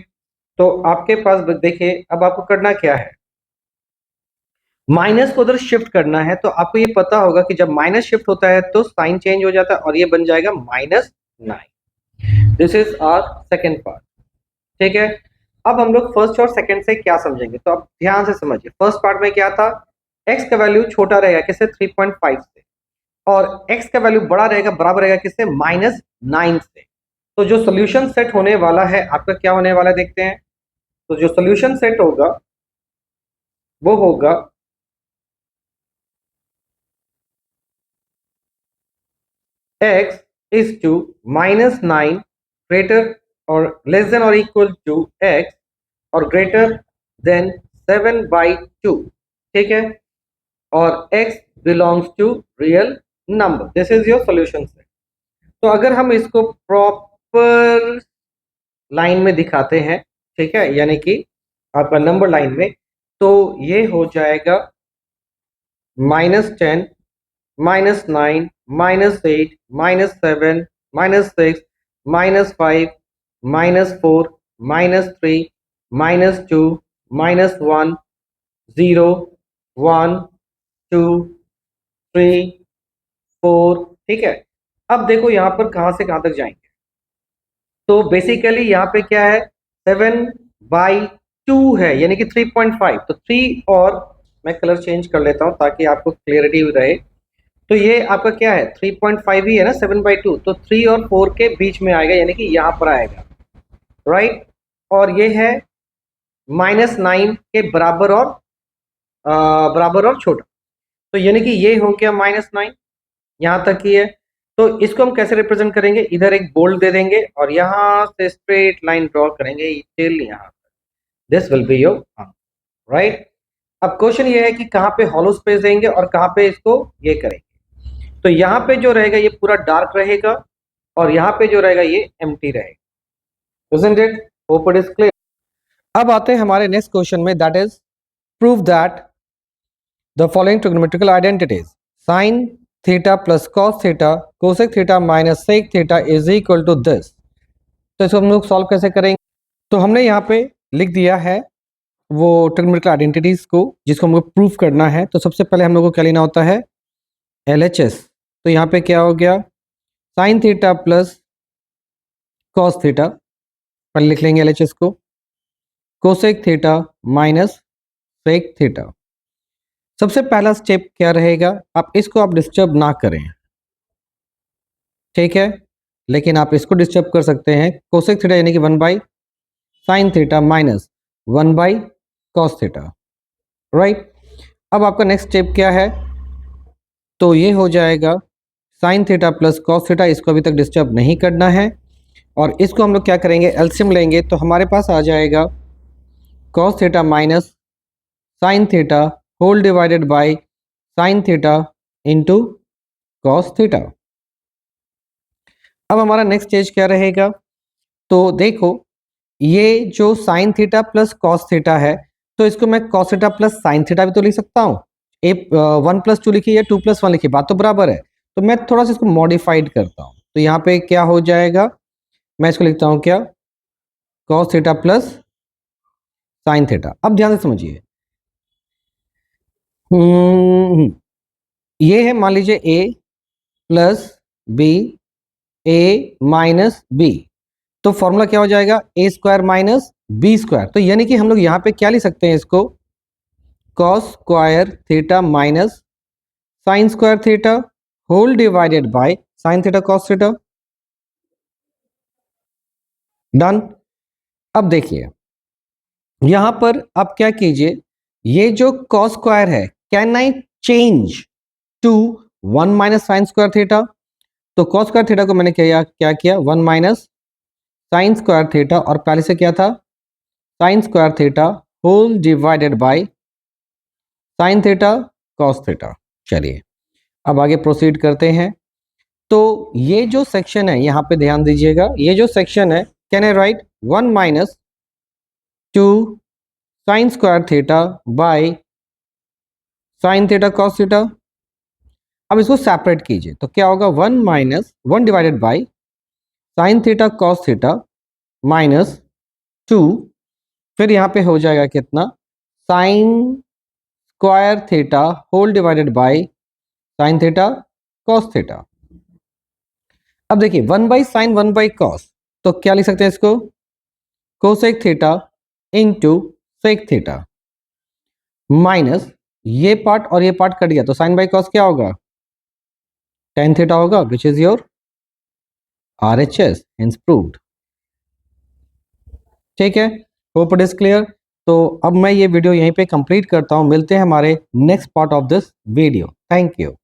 तो आपके पास देखिए अब आपको करना क्या है, माइनस को उधर शिफ्ट करना है। तो आपको ये पता होगा कि जब माइनस शिफ्ट होता है तो साइन चेंज हो जाता है और ये बन जाएगा -9। This is our second part. ठीक है, अब हम लोग फर्स्ट और सेकंड से क्या समझेंगे, तो आप ध्यान से समझिए। फर्स्ट पार्ट में क्या था, x का वैल्यू छोटा रहेगा किससे, 3.5 से, और x का वैल्यू बड़ा रहेगा, बराबर रहेगा किससे, -9 से। तो जो सोल्यूशन सेट होने वाला है आपका क्या होने वाला है देखते हैं। तो जो सोल्यूशन सेट होगा वो होगा x is to -9 greater or less than or equal to x और greater than 7/2। ठीक है, और x belongs to real number। This is your solution set. तो अगर हम इसको प्रॉपर लाइन में दिखाते हैं, ठीक है, यानी कि आपका नंबर लाइन में, तो ये हो जाएगा -10, -9, -8, -7, -6, -5, -4, -3, -2, -1, 0, 1, 2, 3, 4। ठीक है, अब देखो यहां पर कहां से कहां तक जाएंगे। तो बेसिकली यहाँ पे क्या है, 7/2 है, यानी कि 3.5। तो 3 और मैं कलर चेंज कर लेता हूं ताकि आपको क्लियरिटी रहे। तो ये आपका क्या है, 3.5 ही है ना, 7/2। तो 3 और 4 के बीच में आएगा, यानी कि यहाँ पर आएगा, राइट। और ये है -9 के बराबर और छोटा। तो यानी कि ये हो गया -9, यहाँ तक ही है। तो इसको हम कैसे रिप्रेजेंट करेंगे, इधर एक बोल्ड दे देंगे और यहाँ से स्ट्रेट लाइन ड्रॉ करेंगे टिल यहाँ। This will be your answer, right. अब क्वेश्चन ये है कि कहाँ पे हॉलो स्पेस देंगे और कहाँ पे इसको ये करेंगे। तो यहाँ पे जो रहेगा ये पूरा डार्क रहेगा और यहाँ पे जो रहेगा ये एम्प्टी रहेगा। Isn't it? Hope it is clear. अब आते हैं हमारे नेक्स्ट क्वेश्चन में, that is prove that the following trigonometrical identities sin theta plus cos theta cosec theta minus sec theta is equal to this. तो इसको हम लोग सॉल्व कैसे करेंगे। तो हमने यहाँ पे लिख दिया है वो ट्रिग्नोमेट्रिकल आइडेंटिटीज को जिसको हमको प्रूफ करना है। तो सबसे पहले हम लोग को क्या लेना होता है, LHS। तो यहाँ पे क्या हो गया, sine theta plus cos theta, पहले लिख लेंगे LHS को, cosec theta minus sec theta. सबसे पहला स्टेप क्या रहेगा, आप इसको आप डिस्टर्ब ना करें, ठीक है, लेकिन आप इसको डिस्टर्ब कर सकते हैं। कोसेक थीटा यानी कि 1/sin theta minus 1/cos theta, right. अब आपका नेक्स्ट स्टेप क्या है, तो ये हो जाएगा sign theta plus cos theta, इसको अभी तक डिस्टर्ब नहीं करना है। और इसको हम लोग क्या करेंगे, एलसीएम लेंगे, तो हमारे पास आ जाएगा cos theta minus sine theta whole divided by sine theta into cos theta. अब हमारा नेक्स्ट स्टेज क्या रहेगा, तो देखो ये जो sign theta plus cos theta है, तो इसको मैं cos theta plus sine theta भी तो लिख सकता हूँ। 1+2 लिखी या 2+1 लिखी, बात तो बराबर है। तो मैं थोड़ा सा इसको मॉडिफाइड करता हूँ। तो यहाँ पे क्या हो जाएगा, मैं इसको लिखता हूँ क्या, cos theta plus sine theta. अब ध्यान से समझिए, ये है मान लीजिए a plus B, a minus B. तो फॉर्मूला क्या हो जाएगा, a square minus B square. तो यानी कि हम लोग यहाँ पे क्या लिख सकते हैं इसको, cos square theta minus sine square theta whole divided by sine theta cos theta. Done. अब देखिए यहां पर आप क्या कीजिए, ये जो कॉस स्क्वायर है can I change to 1 minus sine square theta. तो कॉस स्क्वायर थीटा को मैंने क्या किया 1 माइनस साइन स्क्वायर थीटा, और पहले से क्या था sine square theta whole divided by sine theta cos theta. चलिए अब आगे प्रोसीड करते हैं। तो ये जो सेक्शन है यहाँ पे ध्यान दीजिएगा, ये जो सेक्शन है can I write 1 minus 2 sine square theta by sine theta cos theta. अब इसको सेपरेट कीजिए तो क्या होगा 1 minus 1 divided by sine theta cos theta minus 2 फिर यहाँ पे हो जाएगा कितना, sine square theta whole divided by sine theta cos theta. अब देखिए 1/sin 1/cos, तो क्या लिख सकते हैं इसको, cosec theta into sec theta minus ये पार्ट और ये पार्ट कट गया तो साइन बाई कॉस क्या होगा, टेन थीटा होगा, which is your RHS, hence proved. ठीक है, होप इट इज क्लियर। तो अब मैं ये वीडियो यहीं पे कंप्लीट करता हूं, मिलते हैं हमारे next part of this video. Thank you.